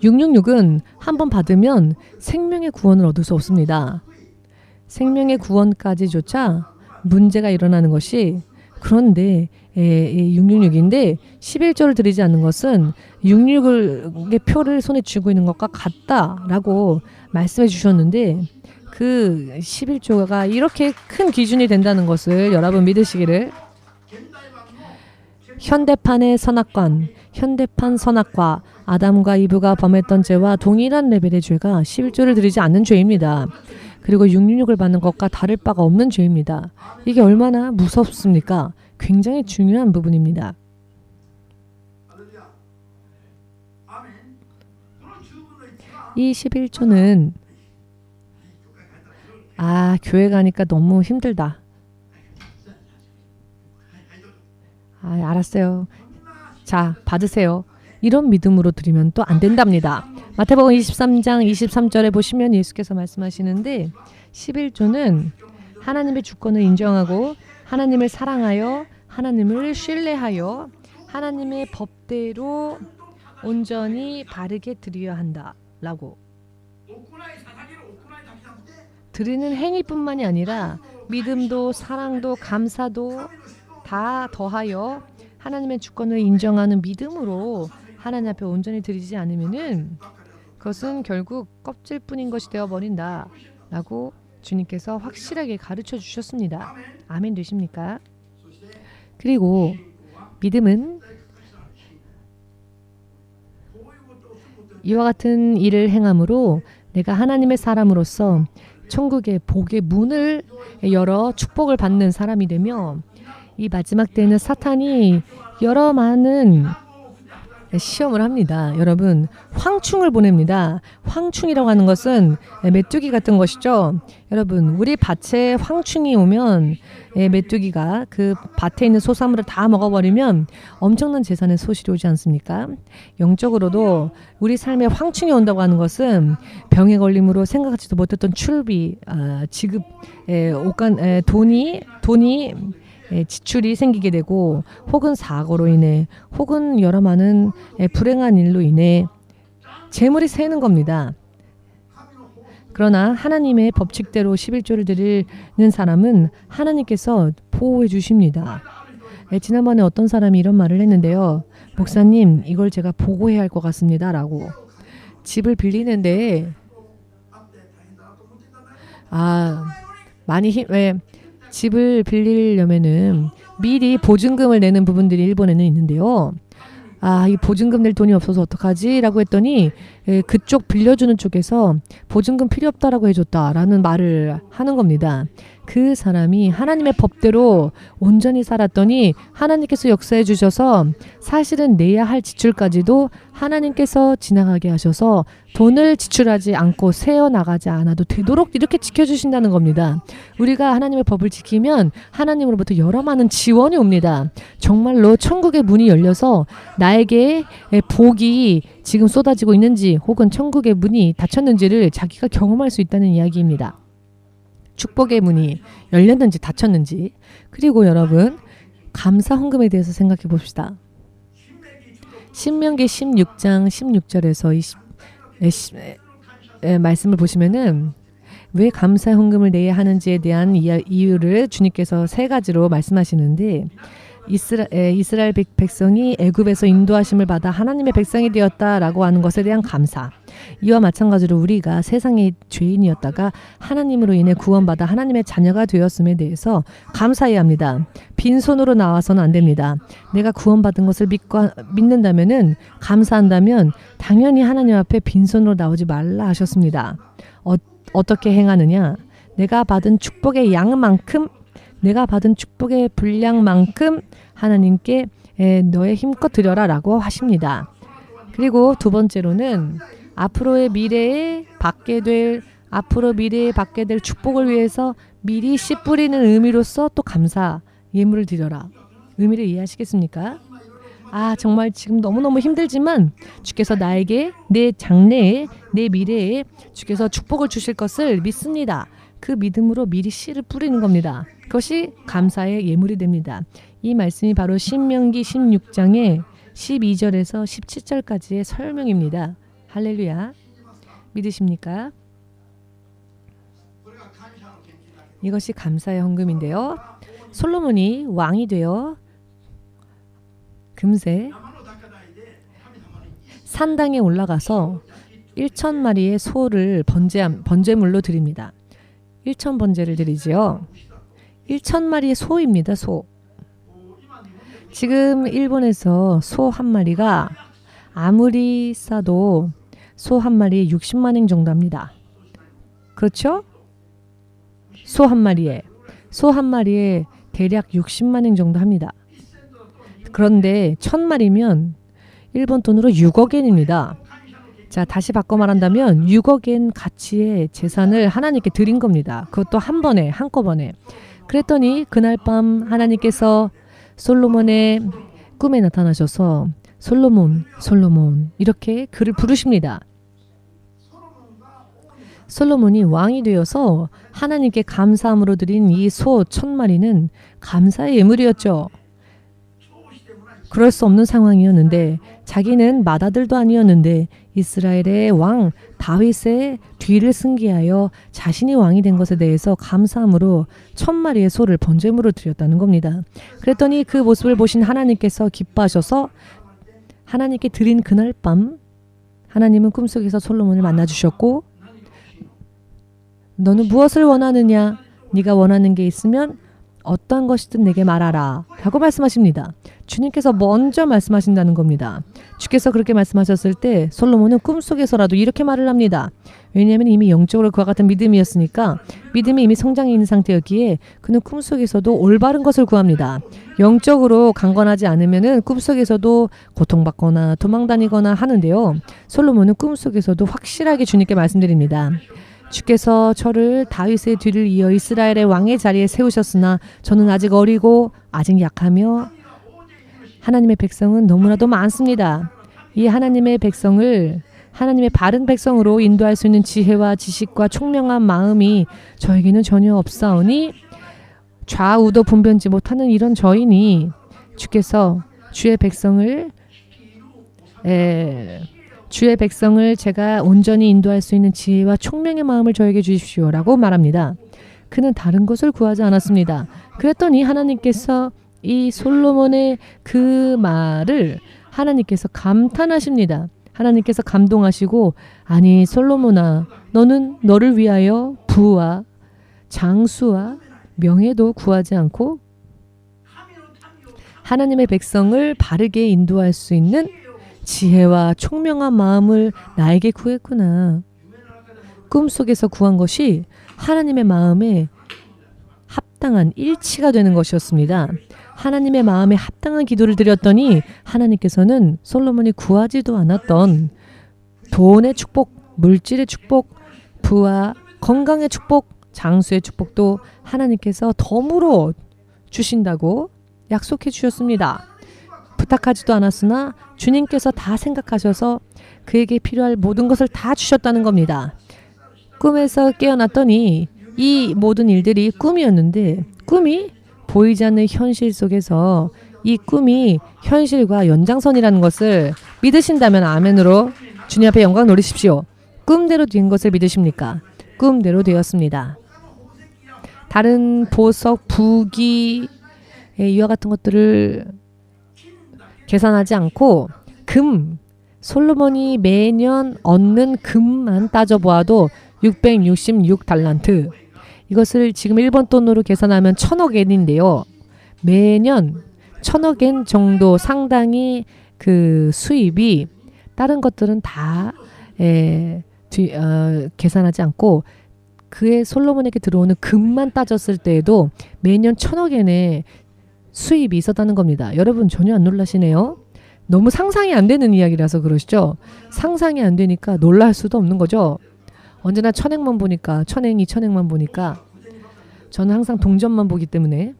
666은 한번 받으면 생명의 구원을 얻을 수 없습니다. 생명의 구원까지조차 문제가 일어나는 것이 그런데 666인데 11조를 드리지 않는 것은 666의 표를 손에 쥐고 있는 것과 같다라고 말씀해 주셨는데 그 11조가 이렇게 큰 기준이 된다는 것을 여러분 믿으시기를 현대판 선악과 아담과 이브가 범했던 죄와 동일한 레벨의 죄가 11조를 드리지 않는 죄입니다. 그리고 666을 받는 것과 다를 바가 없는 죄입니다. 이게 얼마나 무섭습니까? 굉장히 중요한 부분입니다. 이 11조는 교회 가니까 너무 힘들다. 알았어요. 자, 받으세요. 이런 믿음으로 드리면 또 안 된답니다. 마태복음 23장 23절에 보시면 예수께서 말씀하시는데 11조는 하나님의 주권을 인정하고 하나님을 사랑하여 하나님을 신뢰하여 하나님의 법대로 온전히 바르게 드려야 한다라고 드리는 행위뿐만이 아니라 믿음도 사랑도 감사도 다 더하여 하나님의 주권을 인정하는 믿음으로 하나님 앞에 온전히 드리지 않으면은 그것은 결국 껍질뿐인 것이 되어버린다 라고 주님께서 확실하게 가르쳐 주셨습니다. 아멘 되십니까? 그리고 믿음은 이와 같은 일을 행함으로 내가 하나님의 사람으로서 천국의 복의 문을 열어 축복을 받는 사람이 되며 이 마지막 때에는 사탄이 여러 많은 시험을 합니다. 여러분, 황충을 보냅니다. 황충이라고 하는 것은 메뚜기 같은 것이죠. 여러분, 우리 밭에 황충이 오면 메뚜기가 그 밭에 있는 소산물을 다 먹어버리면 엄청난 재산의 소실이 오지 않습니까? 영적으로도 우리 삶에 황충이 온다고 하는 것은 병에 걸림으로 생각하지도 못했던 출비, 지급, 돈이 지출이 생기게 되고 혹은 사고로 인해 혹은 여러 많은 불행한 일로 인해 재물이 새는 겁니다. 그러나 하나님의 법칙대로 11조를 드리는 사람은 하나님께서 보호해 주십니다. 지난번에 어떤 사람이 이런 말을 했는데요. 목사님, 이걸 제가 보고해야 할 것 같습니다. 라고. 집을 빌리는데 집을 빌리려면은 미리 보증금을 내는 부분들이 일본에는 있는데요. 이 보증금 낼 돈이 없어서 어떡하지? 라고 했더니 그쪽 빌려주는 쪽에서 보증금 필요 없다라고 해줬다라는 말을 하는 겁니다. 그 사람이 하나님의 법대로 온전히 살았더니 하나님께서 역사해 주셔서 사실은 내야 할 지출까지도 하나님께서 지나가게 하셔서 돈을 지출하지 않고 새어나가지 않아도 되도록 이렇게 지켜주신다는 겁니다. 우리가 하나님의 법을 지키면 하나님으로부터 여러 많은 지원이 옵니다. 정말로 천국의 문이 열려서 나에게 복이 지금 쏟아지고 있는지 혹은 천국의 문이 닫혔는지를 자기가 경험할 수 있다는 이야기입니다. 축복의 문이 열렸는지 닫혔는지. 그리고 여러분, 감사 헌금에 대해서 생각해 봅시다. 신명기 16장 16절에서 말씀을 보시면은 왜 감사 헌금을 내야 하는지에 대한 이유를 주님께서 세 가지로 말씀하시는데, 이스라엘 백성이 애굽에서 인도하심을 받아 하나님의 백성이 되었다라고 하는 것에 대한 감사. 이와 마찬가지로 우리가 세상의 죄인이었다가 하나님으로 인해 구원받아 하나님의 자녀가 되었음에 대해서 감사해야 합니다. 빈손으로 나와서는 안 됩니다. 내가 구원받은 것을 믿는다면은, 감사한다면 당연히 하나님 앞에 빈손으로 나오지 말라 하셨습니다. 어떻게 행하느냐? 내가 받은 축복의 양만큼, 내가 받은 축복의 분량만큼 하나님께 너의 힘껏 드려라 라고 하십니다. 그리고 두 번째로는 앞으로 미래에 받게 될 축복을 위해서 미리 씨 뿌리는 의미로서 또 감사 예물을 드려라. 의미를 이해하시겠습니까? 정말 지금 너무너무 힘들지만 주께서 나에게 내 장래에, 내 미래에 주께서 축복을 주실 것을 믿습니다. 그 믿음으로 미리 씨를 뿌리는 겁니다. 그것이 감사의 예물이 됩니다. 이 말씀이 바로 신명기 16장의 12절에서 17절까지의 설명입니다. 할렐루야. 믿으십니까? 이것이 감사의 헌금인데요. 솔로몬이 왕이 되어 금세 산당에 올라가서 1,000마리의 소를 번제물로 드립니다. 1,000번제를 드리지요. 1,000마리의 소입니다. 소. 지금 일본에서 소 한 마리가 아무리 싸도 소 한 마리에 60만 엔 정도 합니다. 그렇죠? 소 한 마리에 대략 60만 엔 정도 합니다. 그런데 1,000마리면 일본 돈으로 6억 엔입니다. 자, 다시 바꿔 말한다면 6억 엔 가치의 재산을 하나님께 드린 겁니다. 그것도 한꺼번에. 그랬더니 그날 밤 하나님께서 솔로몬의 꿈에 나타나셔서 솔로몬 이렇게 그를 부르십니다. 솔로몬이 왕이 되어서 하나님께 감사함으로 드린 이 소 1,000마리는 감사의 예물이었죠. 그럴 수 없는 상황이었는데, 자기는 맏아들도 아니었는데 이스라엘의 왕 다윗의 뒤를 승계하여 자신이 왕이 된 것에 대해서 감사함으로 1,000마리의 소를 번제물로 드렸다는 겁니다. 그랬더니 그 모습을 보신 하나님께서 기뻐하셔서 하나님께 드린 그날 밤 하나님은 꿈속에서 솔로몬을 만나주셨고, 너는 무엇을 원하느냐? 네가 원하는 게 있으면 어떠한 것이든 내게 말하라 라고 말씀하십니다. 주님께서 먼저 말씀하신다는 겁니다. 주께서 그렇게 말씀하셨을 때 솔로몬은 꿈속에서라도 이렇게 말을 합니다. 왜냐하면 이미 영적으로 그와 같은 믿음이었으니까, 믿음이 이미 성장해 있는 상태였기에 그는 꿈속에서도 올바른 것을 구합니다. 영적으로 강건하지 않으면 꿈속에서도 고통받거나 도망다니거나 하는데요. 솔로몬은 꿈속에서도 확실하게 주님께 말씀드립니다. 주께서 저를 다윗의 뒤를 이어 이스라엘의 왕의 자리에 세우셨으나 저는 아직 어리고 아직 약하며 하나님의 백성은 너무나도 많습니다. 이 하나님의 백성을 하나님의 바른 백성으로 인도할 수 있는 지혜와 지식과 총명한 마음이 저에게는 전혀 없사오니, 좌우도 분별지 못하는 이런 저희니 주께서 주의 백성을 제가 온전히 인도할 수 있는 지혜와 총명의 마음을 저에게 주십시오라고 말합니다. 그는 다른 것을 구하지 않았습니다. 그랬더니 하나님께서 이 솔로몬의 그 말을 하나님께서 감탄하십니다. 하나님께서 감동하시고, 아니 솔로몬아, 너는 너를 위하여 부와 장수와 명예도 구하지 않고 하나님의 백성을 바르게 인도할 수 있는 지혜와 총명한 마음을 나에게 구했구나. 꿈속에서 구한 것이 하나님의 마음에 합당한 일치가 되는 것이었습니다. 하나님의 마음에 합당한 기도를 드렸더니 하나님께서는 솔로몬이 구하지도 않았던 돈의 축복, 물질의 축복, 부와 건강의 축복, 장수의 축복도 하나님께서 덤으로 주신다고 약속해 주셨습니다. 부탁하지도 않았으나 주님께서 다 생각하셔서 그에게 필요할 모든 것을 다 주셨다는 겁니다. 꿈에서 깨어났더니 이 모든 일들이 꿈이었는데 꿈이 보이지 않는 현실 속에서 이 꿈이 현실과 연장선이라는 것을 믿으신다면 아멘으로 주님 앞에 영광 돌리십시오. 꿈대로 된 것을 믿으십니까? 꿈대로 되었습니다. 다른 보석, 부기 이와 같은 것들을 계산하지 않고 금, 솔로몬이 매년 얻는 금만 따져보아도 666달란트. 이것을 지금 일본 돈으로 계산하면 1000억엔인데요. 매년 1000억엔 정도 상당히 그 수입이 다른 것들은 다 계산하지 않고 그의 솔로몬에게 들어오는 금만 따졌을 때에도 매년 1000억엔의 수입이 있었다는 겁니다. 여러분 전혀 안 놀라시네요. 너무 상상이 안 되는 이야기라서 그러시죠. 상상이 안 되니까 놀랄 수도 없는 거죠. 언제나 천행만 보니까 천행만 보니까 저는 항상 동전만 보기 때문에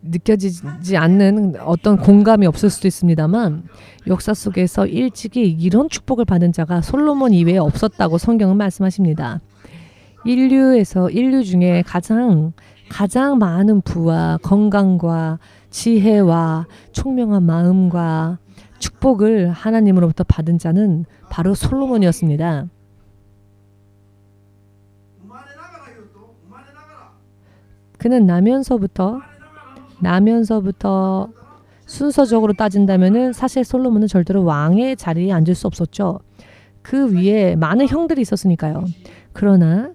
느껴지지 않는 어떤 공감이 없을 수도 있습니다만 역사 속에서 일찍이 이런 축복을 받은 자가 솔로몬 이외에 없었다고 성경은 말씀하십니다. 인류 중에 가장 많은 부와 건강과 지혜와 총명한 마음과 축복을 하나님으로부터 받은 자는 바로 솔로몬이었습니다. 그는 나면서부터 순서적으로 따진다면은 사실 솔로몬은 절대로 왕의 자리에 앉을 수 없었죠. 그 위에 많은 형들이 있었으니까요. 그러나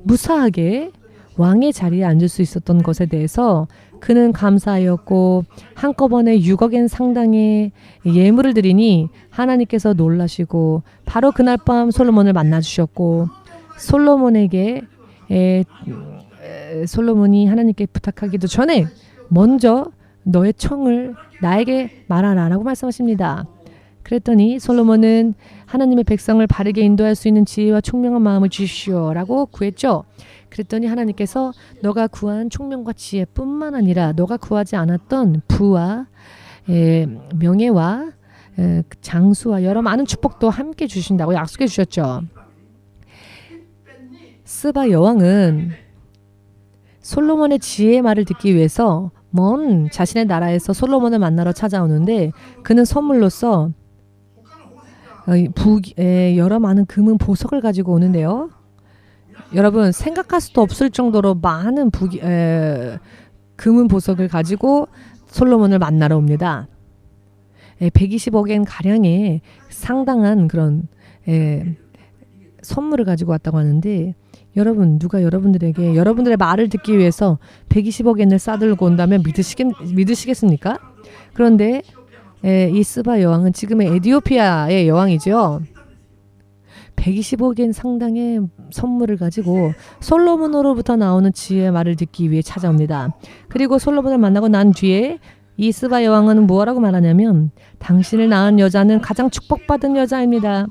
무사하게 왕의 자리에 앉을 수 있었던 것에 대해서 그는 감사하였고 한꺼번에 6억엔 상당의 예물을 드리니 하나님께서 놀라시고 바로 그날 밤 솔로몬을 만나주셨고 솔로몬이 하나님께 부탁하기도 전에 먼저 너의 청을 나에게 말하라 라고 말씀하십니다. 그랬더니 솔로몬은 하나님의 백성을 바르게 인도할 수 있는 지혜와 총명한 마음을 주시오 라고 구했죠. 그랬더니 하나님께서 너가 구한 총명과 지혜뿐만 아니라 너가 구하지 않았던 부와 명예와 장수와 여러 많은 축복도 함께 주신다고 약속해 주셨죠. 스바 여왕은 솔로몬의 지혜의 말을 듣기 위해서 먼 자신의 나라에서 솔로몬을 만나러 찾아오는데 그는 선물로서 여러 많은 금은 보석을 가지고 오는데요. 여러분 생각할 수도 없을 정도로 많은 금은 보석을 가지고 솔로몬을 만나러 옵니다. 120억엔 가량의 상당한 그런 선물을 가지고 왔다고 하는데 여러분 누가 여러분들에게 여러분들의 말을 듣기 위해서 120억엔을 싸들고 온다면 믿으시겠습니까? 그런데 이 스바 여왕은 지금의 에티오피아의 여왕이죠. 120억엔 상당의 선물을 가지고 솔로몬으로부터 나오는 지혜의 말을 듣기 위해 찾아옵니다. 그리고 솔로몬을 만나고 난 뒤에 이 스바 여왕은 뭐라고 말하냐면 당신을 낳은 여자는 가장 축복받은 여자입니다.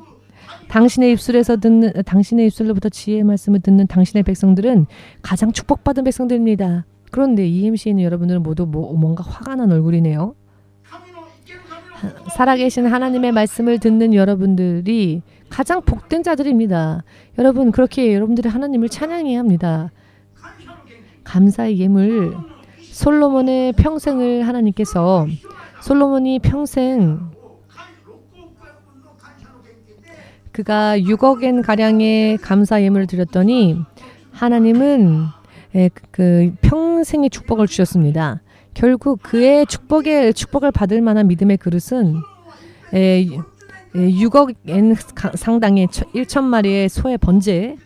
당신의 입술로부터 지혜의 말씀을 듣는 당신의 백성들은 가장 축복받은 백성들입니다. 그런데 EMC에 있는 여러분들은 모두 뭔가 화가 난 얼굴이네요. 살아계신 하나님의 말씀을 듣는 여러분들이 가장 복된 자들입니다. 여러분 그렇게 여러분들이 하나님을 찬양해야 합니다. 감사의 예물 솔로몬의 평생을 하나님께서 솔로몬이 평생 그가 6억엔 가량의 감사 예물을 드렸더니 하나님은 그 평생의 축복을 주셨습니다. 결국 그의 축복을 받을 만한 믿음의 그릇은 6억엔 상당의 1,000마리의 소의 번제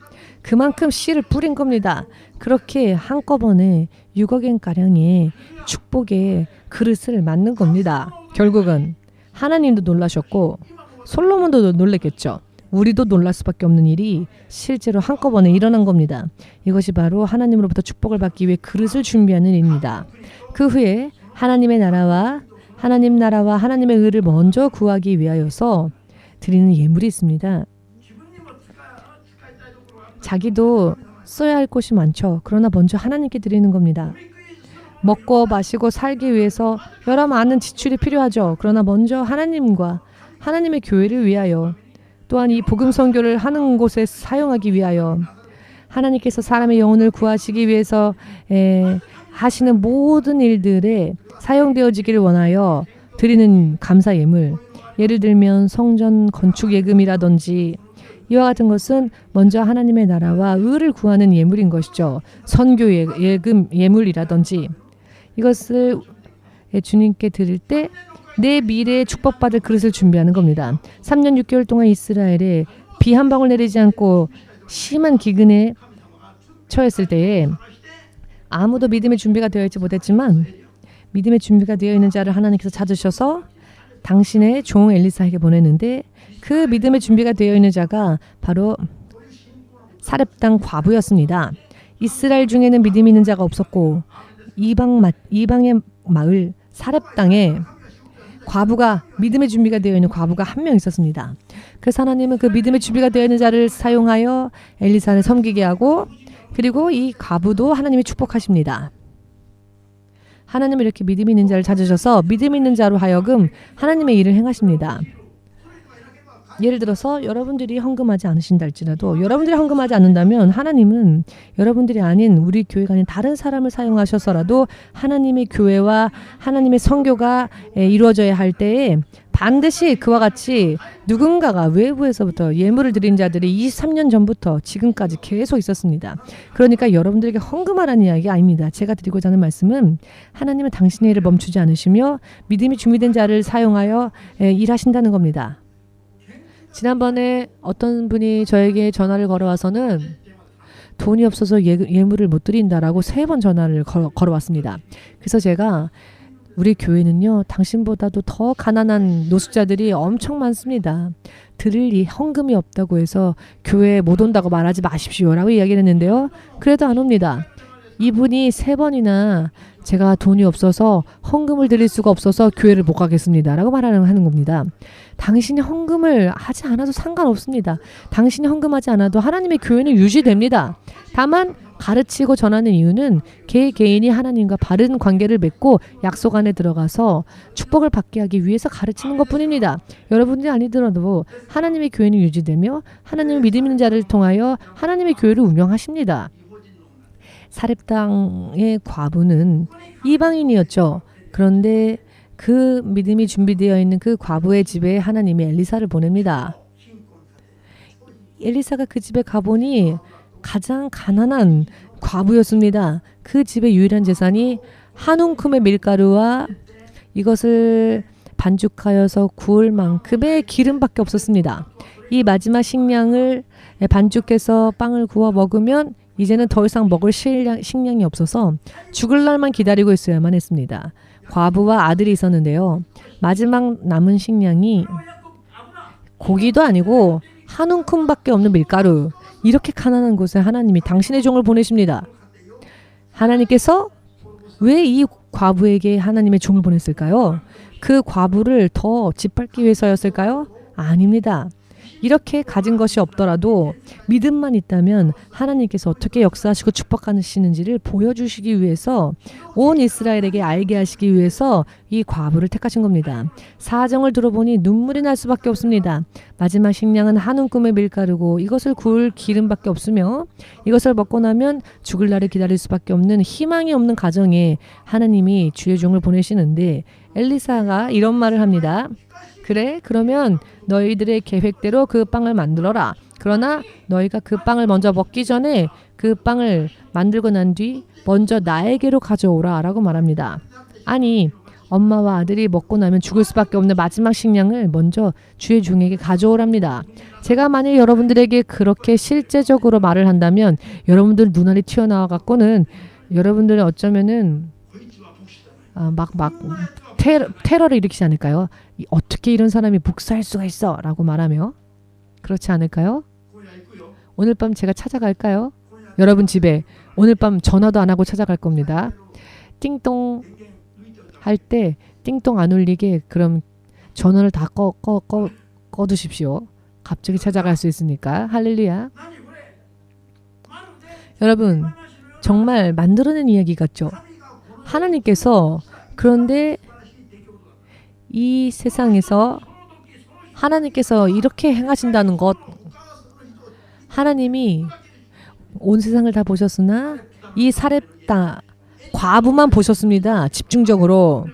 그만큼 씨를 뿌린 겁니다. 그렇게 한꺼번에 6억엔가량의 축복의 그릇을 만든 겁니다. 결국은 하나님도 놀라셨고 솔로몬도 놀랬겠죠. 우리도 놀랄 수밖에 없는 일이 실제로 한꺼번에 일어난 겁니다. 이것이 바로 하나님으로부터 축복을 받기 위해 그릇을 준비하는 일입니다. 그 후에 하나님의 나라와 하나님의 의를 먼저 구하기 위하여서 드리는 예물이 있습니다. 자기도 써야 할 곳이 많죠. 그러나 먼저 하나님께 드리는 겁니다. 먹고 마시고 살기 위해서 여러 많은 지출이 필요하죠. 그러나 먼저 하나님과 하나님의 교회를 위하여, 또한 이 복음 선교를 하는 곳에 사용하기 위하여, 하나님께서 사람의 영혼을 구하시기 위해서 하시는 모든 일들에 사용되어지기를 원하여 드리는 감사 예물, 예를 들면 성전 건축 예금이라든지 이와 같은 것은 먼저 하나님의 나라와 의를 구하는 예물인 것이죠. 선교 예금 예물이라든지 이것을 주님께 드릴 때 내 미래에 축복받을 그릇을 준비하는 겁니다. 3년 6개월 동안 이스라엘에 비 한 방울 내리지 않고 심한 기근에 처했을 때에 아무도 믿음의 준비가 되어 있지 못했지만 믿음의 준비가 되어 있는 자를 하나님께서 찾으셔서 당신의 종 엘리사에게 보냈는데, 그 믿음의 준비가 되어 있는 자가 바로 사렙당 과부였습니다. 이스라엘 중에는 믿음이 있는 자가 없었고 이방의 마을 사렙당에 과부가, 믿음의 준비가 되어 있는 과부가 한 명 있었습니다. 그래서 하나님은 그 믿음의 준비가 되어 있는 자를 사용하여 엘리사를 섬기게 하고, 그리고 이 과부도 하나님이 축복하십니다. 하나님은 이렇게 믿음 있는 자를 찾으셔서 믿음 있는 자로 하여금 하나님의 일을 행하십니다. 예를 들어서 여러분들이 헌금하지 않으신다 할지라도, 여러분들이 헌금하지 않는다면 하나님은 여러분들이 아닌, 우리 교회가 아닌 다른 사람을 사용하셔서라도 하나님의 교회와 하나님의 선교가 이루어져야 할 때에 반드시 그와 같이 누군가가 외부에서부터 예물을 드린 자들이 23년 전부터 지금까지 계속 있었습니다. 그러니까 여러분들에게 헌금하라는 이야기가 아닙니다. 제가 드리고자 하는 말씀은 하나님은 당신의 일을 멈추지 않으시며 믿음이 준비된 자를 사용하여 일하신다는 겁니다. 지난번에 어떤 분이 저에게 전화를 걸어와서는 돈이 없어서 예물을 못 드린다라고 3번 전화를 걸어왔습니다. 그래서 제가 우리 교회는요, 당신보다도 더 가난한 노숙자들이 엄청 많습니다. 드릴 헌금이 없다고 해서 교회에 못 온다고 말하지 마십시오라고 이야기를 했는데요. 그래도 안 옵니다. 이분이 3번이나 제가 돈이 없어서 헌금을 드릴 수가 없어서 교회를 못 가겠습니다 라고 하는 겁니다. 당신이 헌금을 하지 않아도 상관없습니다. 당신이 헌금하지 않아도 하나님의 교회는 유지됩니다. 다만 가르치고 전하는 이유는 개인이 하나님과 바른 관계를 맺고 약속 안에 들어가서 축복을 받게 하기 위해서 가르치는 것뿐입니다. 여러분들이 아니더라도 하나님의 교회는 유지되며 하나님의 믿음 있는 자를 통하여 하나님의 교회를 운영하십니다. 사렙당의 과부는 이방인이었죠. 그런데 그 믿음이 준비되어 있는 그 과부의 집에 하나님이 엘리사를 보냅니다. 엘리사가 그 집에 가보니 가장 가난한 과부였습니다. 그 집의 유일한 재산이 한 움큼의 밀가루와 이것을 반죽하여서 구울 만큼의 기름밖에 없었습니다. 이 마지막 식량을 반죽해서 빵을 구워 먹으면 이제는 더 이상 먹을 식량이 없어서 죽을 날만 기다리고 있어야만 했습니다. 과부와 아들이 있었는데요. 마지막 남은 식량이 고기도 아니고 한 움큼밖에 없는 밀가루. 이렇게 가난한 곳에 하나님이 당신의 종을 보내십니다. 하나님께서 왜 이 과부에게 하나님의 종을 보냈을까요? 그 과부를 더 짓밟기 위해서였을까요? 아닙니다. 이렇게 가진 것이 없더라도 믿음만 있다면 하나님께서 어떻게 역사하시고 축복하시는지를 보여주시기 위해서, 온 이스라엘에게 알게 하시기 위해서 이 과부를 택하신 겁니다. 사정을 들어보니 눈물이 날 수밖에 없습니다. 마지막 식량은 한 움큼의 밀가루고 이것을 구울 기름밖에 없으며 이것을 먹고 나면 죽을 날을 기다릴 수밖에 없는 희망이 없는 가정에 하나님이 주의 종을 보내시는데, 엘리사가 이런 말을 합니다. 그래, 그러면 너희들의 계획대로 그 빵을 만들어라. 그러나 너희가 그 빵을 먼저 먹기 전에 그 빵을 만들고 난 뒤 먼저 나에게로 가져오라 라고 말합니다. 아니, 엄마와 아들이 먹고 나면 죽을 수밖에 없는 마지막 식량을 먼저 주의 종에게 가져오랍니다. 제가 만약 여러분들에게 그렇게 실제적으로 말을 한다면 여러분들 눈알이 튀어나와 갖고는 여러분들은 어쩌면은 막 테러를 일으키지 않을까요? 어떻게 이런 사람이 복수할 수가 있어? 라고 말하며 그렇지 않을까요? 오늘 밤 제가 찾아갈까요? 여러분 집에 오늘 밤 전화도 안 하고 찾아갈 겁니다. 띵동 할 때 띵동 안 울리게 그럼 전원을 다 꺼두십시오. 갑자기 찾아갈 수 있으니까. 할렐루야. 여러분 정말 만들어낸 이야기 같죠? 하나님께서 그런데 이 세상에서 하나님께서 이렇게 행하신다는 것, 하나님이 온 세상을 다 보셨으나 이 사렙다 과부만 보셨습니다. 집중적으로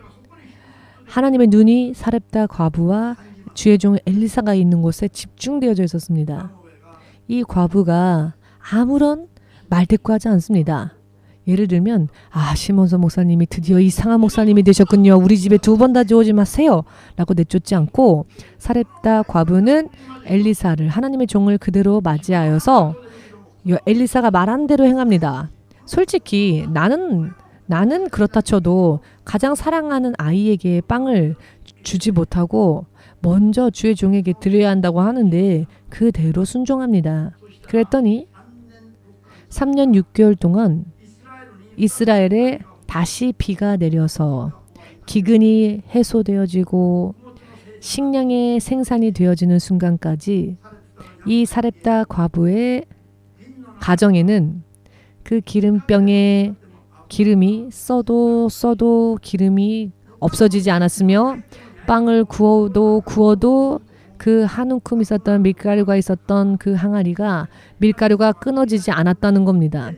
하나님의 눈이 사렙다 과부와 주의 종 엘리사가 있는 곳에 집중되어져 있었습니다. 이 과부가 아무런 말대꾸하지 않습니다. 예를 들면 시몬서 목사님이 드디어 이상한 목사님이 되셨군요. 우리 집에 2번 다시 오지 마세요. 라고 내쫓지 않고 사렙다 과부는 엘리사를 하나님의 종을 그대로 맞이하여서 엘리사가 말한 대로 행합니다. 솔직히 나는 그렇다 쳐도 가장 사랑하는 아이에게 빵을 주지 못하고 먼저 주의 종에게 드려야 한다고 하는데 그대로 순종합니다. 그랬더니 3년 6개월 동안 이스라엘에 다시 비가 내려서 기근이 해소되어지고 식량의 생산이 되어지는 순간까지 이 사렙다 과부의 가정에는 그 기름병에 기름이 써도 기름이 없어지지 않았으며 빵을 구워도 그 한 움큼 있었던 밀가루가 있었던 그 항아리가 밀가루가 끊어지지 않았다는 겁니다.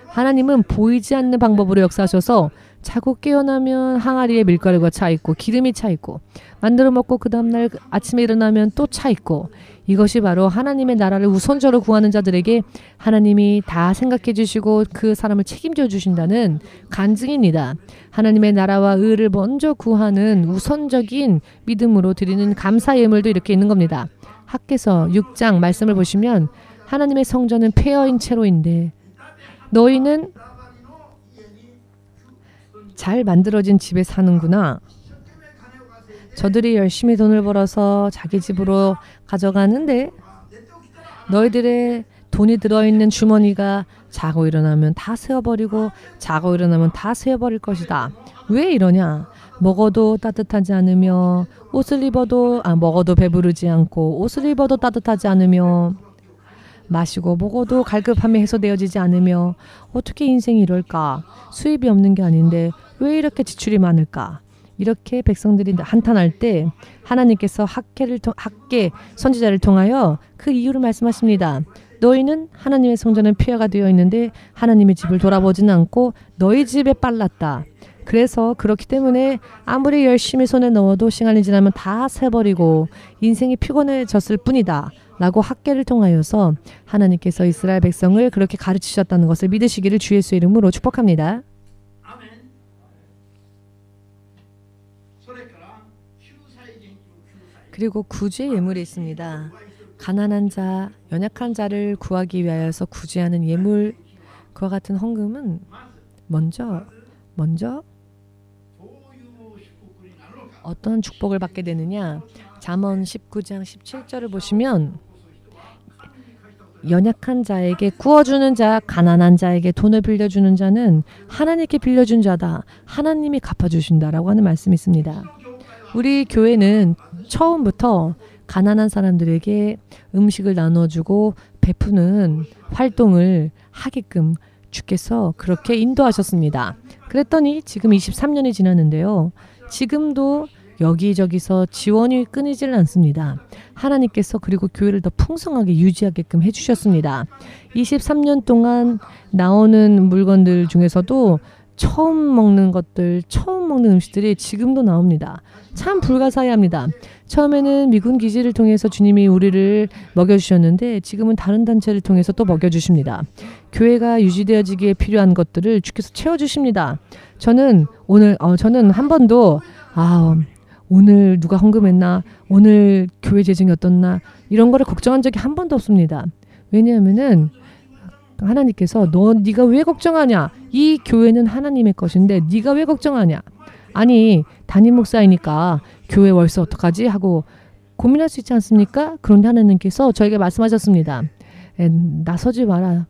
하나님은 보이지 않는 방법으로 역사하셔서 자고 깨어나면 항아리에 밀가루가 차 있고 기름이 차 있고 만들어 먹고 그 다음날 아침에 일어나면 또 차 있고 이것이 바로 하나님의 나라를 우선적으로 구하는 자들에게 하나님이 다 생각해 주시고 그 사람을 책임져 주신다는 간증입니다. 하나님의 나라와 의를 먼저 구하는 우선적인 믿음으로 드리는 감사 예물도 이렇게 있는 겁니다. 학개서 6장 말씀을 보시면 하나님의 성전은 폐허인 채로인데 너희는 잘 만들어진 집에 사는구나. 저들이 열심히 돈을 벌어서 자기 집으로 가져가는데 너희들의 돈이 들어있는 주머니가 자고 일어나면 다 세어버리고 자고 일어나면 다 세어버릴 것이다. 왜 이러냐? 먹어도 따뜻하지 않으며 옷을 입어도 먹어도 배부르지 않고 옷을 입어도 따뜻하지 않으며 마시고 먹어도 갈급함이 해소되어지지 않으며 어떻게 인생이 이럴까? 수입이 없는 게 아닌데 왜 이렇게 지출이 많을까? 이렇게 백성들이 한탄할 때 하나님께서 학개 선지자를 통하여 그 이유를 말씀하십니다. 너희는 하나님의 성전은 폐허가 되어 있는데 하나님의 집을 돌아보지는 않고 너희 집에 빨랐다. 그래서 그렇기 때문에 아무리 열심히 손에 넣어도 시간이 지나면 다 새버리고 인생이 피곤해졌을 뿐이다. 라고 학개를 통하여서 하나님께서 이스라엘 백성을 그렇게 가르치셨다는 것을 믿으시기를 주 예수의 이름으로 축복합니다. 그리고 구제의 예물이 있습니다. 가난한 자, 연약한 자를 구하기 위하여서 구제하는 예물, 그와 같은 헌금은 먼저 어떤 축복을 받게 되느냐? 잠언 19장 17절을 보시면 연약한 자에게 구워주는 자, 가난한 자에게 돈을 빌려주는 자는 하나님께 빌려준 자다. 하나님이 갚아주신다라고 하는 말씀이 있습니다. 우리 교회는 처음부터 가난한 사람들에게 음식을 나눠주고 베푸는 활동을 하게끔 주께서 그렇게 인도하셨습니다. 그랬더니 지금 23년이 지났는데요. 지금도 여기저기서 지원이 끊이질 않습니다. 하나님께서 그리고 교회를 더 풍성하게 유지하게끔 해주셨습니다. 23년 동안 나오는 물건들 중에서도 처음 먹는 음식들이 지금도 나옵니다. 참 불가사의합니다. 처음에는 미군 기지를 통해서 주님이 우리를 먹여주셨는데 지금은 다른 단체를 통해서 또 먹여주십니다. 교회가 유지되어지기에 필요한 것들을 주께서 채워주십니다. 저는 한 번도 오늘 누가 헌금했나, 오늘 교회 재정이 어떻나, 이런 거를 걱정한 적이 한 번도 없습니다. 왜냐하면은 하나님께서 네가 왜 걱정하냐? 이 교회는 하나님의 것인데 네가 왜 걱정하냐? 아니, 담임 목사이니까 교회 월세 어떡하지? 하고 고민할 수 있지 않습니까? 그런데 하나님께서 저에게 말씀하셨습니다. 나서지 마라.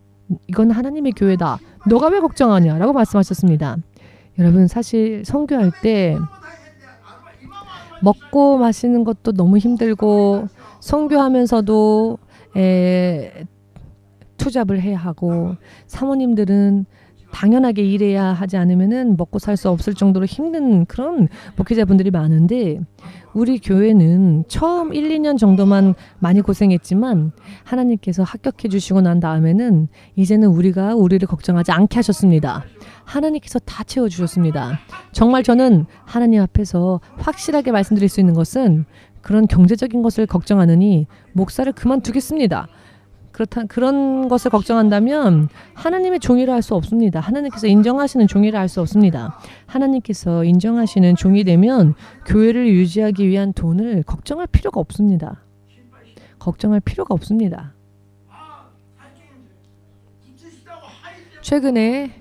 이건 하나님의 교회다. 너가 왜 걱정하냐? 라고 말씀하셨습니다. 여러분, 사실 선교할 때 먹고 마시는 것도 너무 힘들고 선교하면서도 투잡을 해야 하고, 사모님들은 당연하게 일해야 하지 않으면은 먹고 살 수 없을 정도로 힘든 그런 목회자분들이 많은데, 우리 교회는 처음 1, 2년 정도만 많이 고생했지만 하나님께서 합격해 주시고 난 다음에는 이제는 우리를 걱정하지 않게 하셨습니다. 하나님께서 다 채워주셨습니다. 정말 저는 하나님 앞에서 확실하게 말씀드릴 수 있는 것은, 그런 경제적인 것을 걱정하느니 목사를 그만두겠습니다. 그런 것을 걱정한다면 하나님의 종이라 할 수 없습니다. 하나님께서 인정하시는 종이라 할 수 없습니다. 하나님께서 인정하시는 종이 되면 교회를 유지하기 위한 돈을 걱정할 필요가 없습니다. 걱정할 필요가 없습니다. 최근에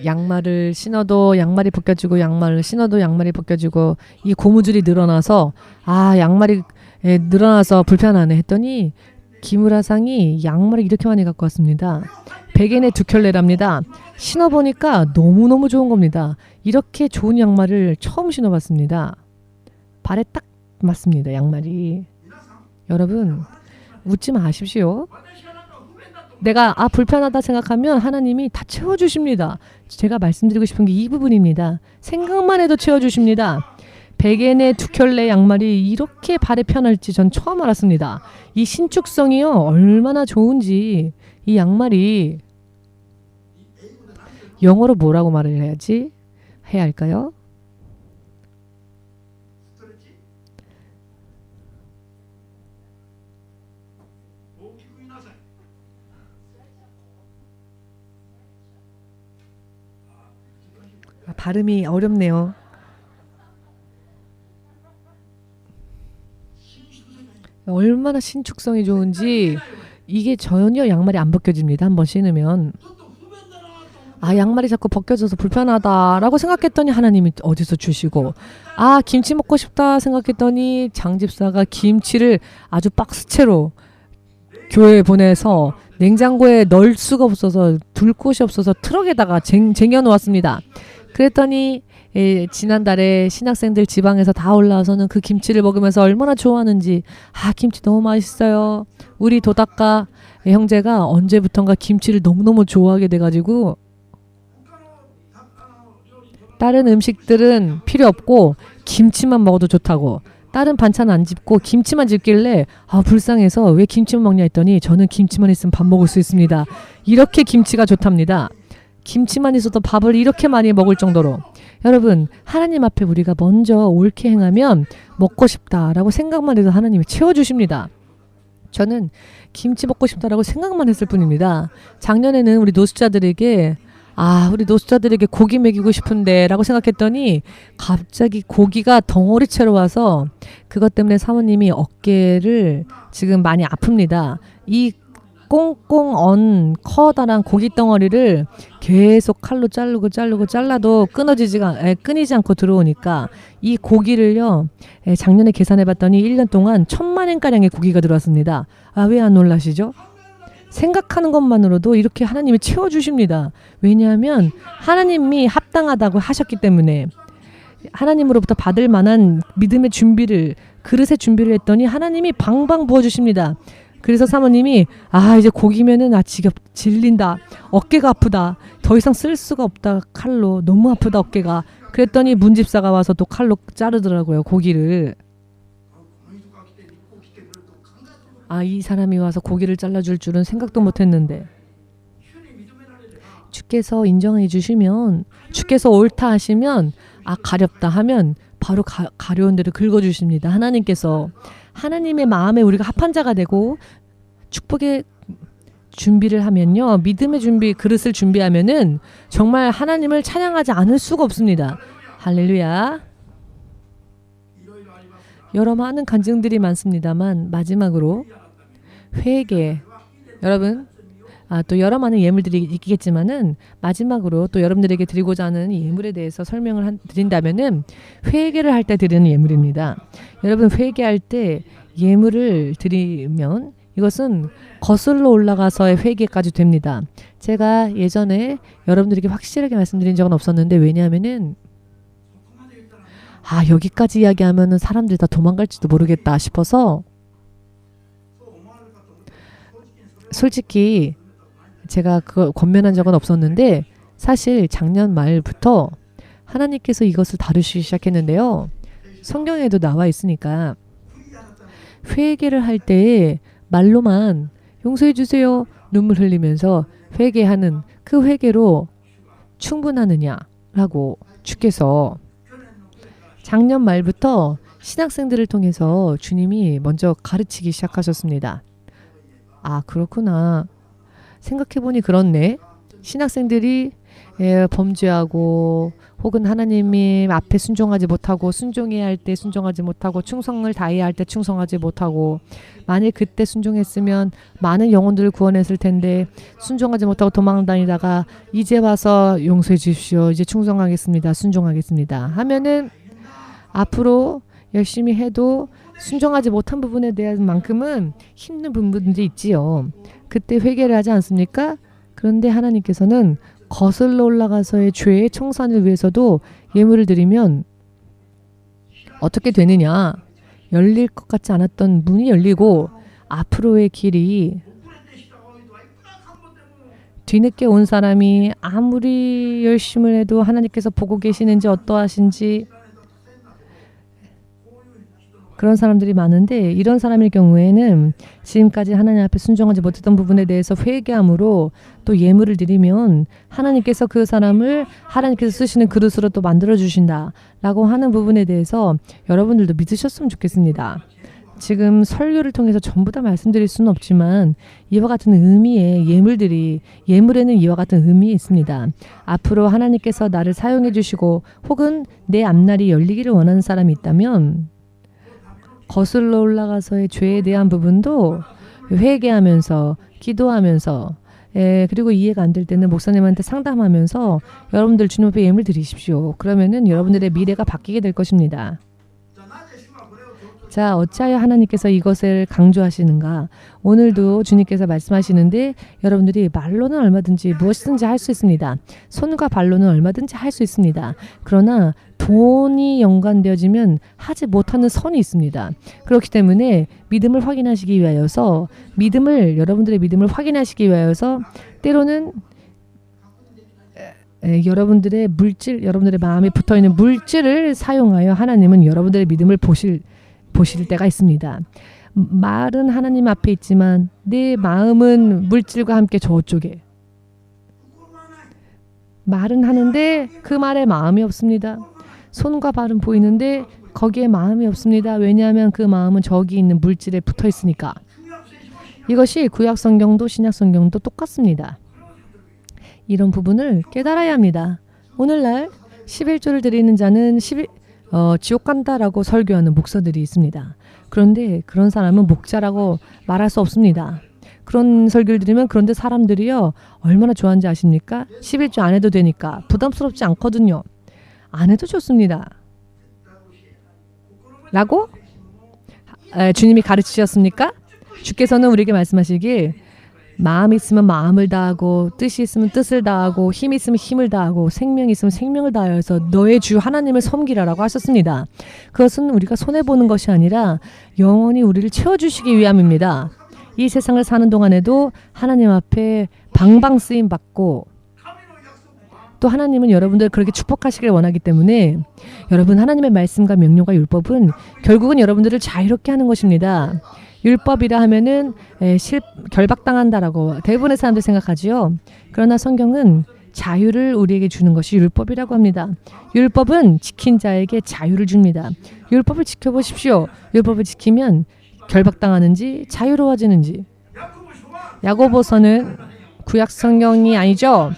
양말을 신어도 양말이 벗겨지고, 양말을 신어도 양말이 벗겨지고, 이 고무줄이 늘어나서 양말이 늘어나서 불편하네 했더니 기무라상이 양말을 이렇게 많이 갖고 왔습니다. 100엔에 2켤레랍니다. 신어보니까 너무너무 좋은 겁니다. 이렇게 좋은 양말을 처음 신어봤습니다. 발에 딱 맞습니다, 양말이. 여러분, 웃지 마십시오. 내가 불편하다 생각하면 하나님이 다 채워주십니다. 제가 말씀드리고 싶은 게 이 부분입니다. 생각만 해도 채워주십니다. 100엔에 2켤레 양말이 이렇게 발에 편할지 전 처음 알았습니다. 이 신축성이요, 얼마나 좋은지. 이 양말이 영어로 뭐라고 말을 해야 할까요? 발음이 어렵네요. 얼마나 신축성이 좋은지. 이게 전혀 양말이 안 벗겨집니다. 한번 신으면. 양말이 자꾸 벗겨져서 불편하다라고 생각했더니 하나님이 어디서 주시고, 김치 먹고 싶다 생각했더니 장집사가 김치를 아주 박스채로 교회에 보내서 냉장고에 넣을 수가 없어서, 둘 곳이 없어서 트럭에다가 쟁여놓았습니다. 그랬더니 지난달에 신학생들 지방에서 다 올라와서는 그 김치를 먹으면서 얼마나 좋아하는지, 김치 너무 맛있어요. 우리 도닥가 형제가 언제부턴가 김치를 너무너무 좋아하게 돼가지고 다른 음식들은 필요 없고 김치만 먹어도 좋다고, 다른 반찬 안 집고 김치만 집길래 불쌍해서 왜 김치만 먹냐 했더니, 저는 김치만 있으면 밥 먹을 수 있습니다. 이렇게 김치가 좋답니다. 김치만 있어도 밥을 이렇게 많이 먹을 정도로. 여러분, 하나님 앞에 우리가 먼저 옳게 행하면 먹고 싶다라고 생각만 해도 하나님이 채워주십니다. 저는 김치 먹고 싶다라고 생각만 했을 뿐입니다. 작년에는 우리 노숙자들에게 고기 먹이고 싶은데 라고 생각했더니 갑자기 고기가 덩어리채로 와서, 그것 때문에 사모님이 어깨를 지금 많이 아픕니다. 이 꽁꽁 언 커다란 고기 덩어리를 계속 칼로 잘라도 끊이지 않고 들어오니까, 이 고기를요, 작년에 계산해봤더니 1년 동안 10,000엔가량의 고기가 들어왔습니다. 왜 안 놀라시죠? 생각하는 것만으로도 이렇게 하나님이 채워주십니다. 왜냐하면 하나님이 합당하다고 하셨기 때문에. 하나님으로부터 받을 만한 믿음의 그릇의 준비를 했더니 하나님이 방방 부어주십니다. 그래서 사모님이 이제 고기면은 질린다, 어깨가 아프다, 더 이상 쓸 수가 없다, 칼로 너무 아프다 어깨가. 그랬더니 문집사가 와서 또 칼로 자르더라고요, 고기를. 이 사람이 와서 고기를 잘라줄 줄은 생각도 못했는데, 주께서 인정해 주시면, 주께서 옳다 하시면, 가렵다 하면 바로 가려운 데를 긁어주십니다. 하나님께서. 하나님의 마음에 우리가 합한 자가 되고 축복의 준비를 하면요, 믿음의 그릇을 준비하면은 정말 하나님을 찬양하지 않을 수가 없습니다. 할렐루야. 여러 많은 간증들이 많습니다만 마지막으로 회개. 여러분, 또 여러 많은 예물들이 있겠지만은 마지막으로 또 여러분들에게 드리고자 하는 이 예물에 대해서 설명을 드린다면은 회개를 할 때 드리는 예물입니다. 여러분, 회개할 때 예물을 드리면 이것은 거슬러 올라가서의 회개까지 됩니다. 제가 예전에 여러분들에게 확실하게 말씀드린 적은 없었는데, 왜냐하면은 여기까지 이야기하면은 사람들이 다 도망갈지도 모르겠다 싶어서 솔직히 제가 그걸 권면한 적은 없었는데, 사실 작년 말부터 하나님께서 이것을 다루시기 시작했는데요. 성경에도 나와 있으니까 회개를 할 때 말로만 용서해 주세요 눈물 흘리면서 회개하는 그 회개로 충분하느냐라고 주께서 작년 말부터 신학생들을 통해서 주님이 먼저 가르치기 시작하셨습니다. 그렇구나. 생각해보니 그렇네. 신학생들이 범죄하고 혹은 하나님이 앞에 순종하지 못하고, 순종해야 할 때 순종하지 못하고, 충성을 다해야 할 때 충성하지 못하고, 만일 그때 순종했으면 많은 영혼들을 구원했을 텐데 순종하지 못하고 도망다니다가 이제 와서 용서해 주십시오, 이제 충성하겠습니다, 순종하겠습니다 하면은 앞으로 열심히 해도 순종하지 못한 부분에 대한 만큼은 힘든 부분들이 있지요. 그때 회개를 하지 않습니까? 그런데 하나님께서는 거슬러 올라가서의 죄의 청산을 위해서도 예물을 드리면 어떻게 되느냐? 열릴 것 같지 않았던 문이 열리고 앞으로의 길이, 뒤늦게 온 사람이 아무리 열심을 해도 하나님께서 보고 계시는지 어떠하신지 그런 사람들이 많은데, 이런 사람일 경우에는 지금까지 하나님 앞에 순종하지 못했던 부분에 대해서 회개함으로 또 예물을 드리면 하나님께서 그 사람을 하나님께서 쓰시는 그릇으로 또 만들어 주신다라고 하는 부분에 대해서 여러분들도 믿으셨으면 좋겠습니다. 지금 설교를 통해서 전부 다 말씀드릴 수는 없지만 이와 같은 의미의 예물에는 이와 같은 의미 있습니다. 앞으로 하나님께서 나를 사용해 주시고 혹은 내 앞날이 열리기를 원하는 사람이 있다면 거슬러 올라가서의 죄에 대한 부분도 회개하면서 기도하면서 그리고 이해가 안 될 때는 목사님한테 상담하면서 여러분들 주님 앞에 예물 드리십시오. 그러면은 여러분들의 미래가 바뀌게 될 것입니다. 자, 어찌하여 하나님께서 이것을 강조하시는가? 오늘도 주님께서 말씀하시는데 여러분들이 말로는 얼마든지 무엇이든지 할 수 있습니다. 손과 발로는 얼마든지 할 수 있습니다. 그러나 돈이 연관되어지면 하지 못하는 선이 있습니다. 그렇기 때문에 믿음을 확인하시기 위하여서 여러분들의 믿음을 확인하시기 위하여서 때로는 여러분들의 마음에 붙어있는 물질을 사용하여 하나님은 여러분들의 믿음을 보실 때가 있습니다. 말은 하나님 앞에 있지만 내 마음은 물질과 함께 저쪽에. 말은 하는데 그 말에 마음이 없습니다. 손과 발은 보이는데 거기에 마음이 없습니다. 왜냐하면 그 마음은 저기 있는 물질에 붙어 있으니까. 이것이 구약 성경도 신약 성경도 똑같습니다. 이런 부분을 깨달아야 합니다. 오늘날 11조를 드리는 자는 지옥 간다라고 설교하는 목사들이 있습니다. 그런데 그런 사람은 목자라고 말할 수 없습니다. 그런 설교를 들으면 그런데 사람들이요 얼마나 좋아하는지 아십니까? 11조 안 해도 되니까 부담스럽지 않거든요. 안 해도 좋습니다. 라고 주님이 가르치셨습니까? 주께서는 우리에게 말씀하시길 마음이 있으면 마음을 다하고 뜻이 있으면 뜻을 다하고 힘이 있으면 힘을 다하고 생명이 있으면 생명을 다하여서 너의 주 하나님을 섬기라라고 하셨습니다. 그것은 우리가 손해보는 것이 아니라 영원히 우리를 채워주시기 위함입니다. 이 세상을 사는 동안에도 하나님 앞에 방방 쓰임 받고 또 하나님은 여러분들 그렇게 축복하시길 원하기 때문에 여러분 하나님의 말씀과 명령과 율법은 결국은 여러분들을 자유롭게 하는 것입니다. 율법이라 하면은 결박당한다라고 대부분의 사람들이 생각하지요. 그러나 성경은 자유를 우리에게 주는 것이 율법이라고 합니다. 율법은 지킨 자에게 자유를 줍니다. 율법을 지켜보십시오. 율법을 지키면 결박당하는지 자유로워지는지. 야고보서는 구약 성경이 아니죠.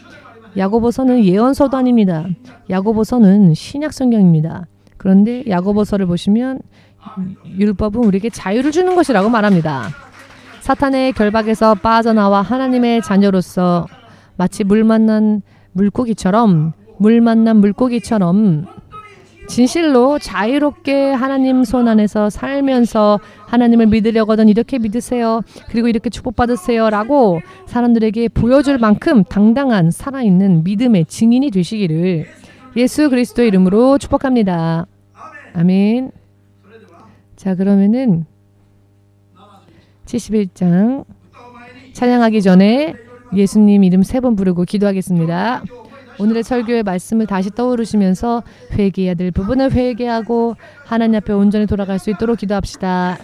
야고보서는 예언서도 아닙니다. 야고보서는 신약 성경입니다. 그런데 야고보서를 보시면 율법은 우리에게 자유를 주는 것이라고 말합니다. 사탄의 결박에서 빠져나와 하나님의 자녀로서 마치 물 만난 물고기처럼 진실로 자유롭게 하나님 손 안에서 살면서 하나님을 믿으려거든 이렇게 믿으세요. 그리고 이렇게 축복받으세요. 라고 사람들에게 보여줄 만큼 당당한 살아있는 믿음의 증인이 되시기를 예수 그리스도의 이름으로 축복합니다. 아멘. 자, 그러면은 71장 찬양하기 전에 예수님 이름 3번 부르고 기도하겠습니다. 오늘의 설교의 말씀을 다시 떠오르시면서 회개해야 될 부분을 회개하고 하나님 앞에 온전히 돌아갈 수 있도록 기도합시다.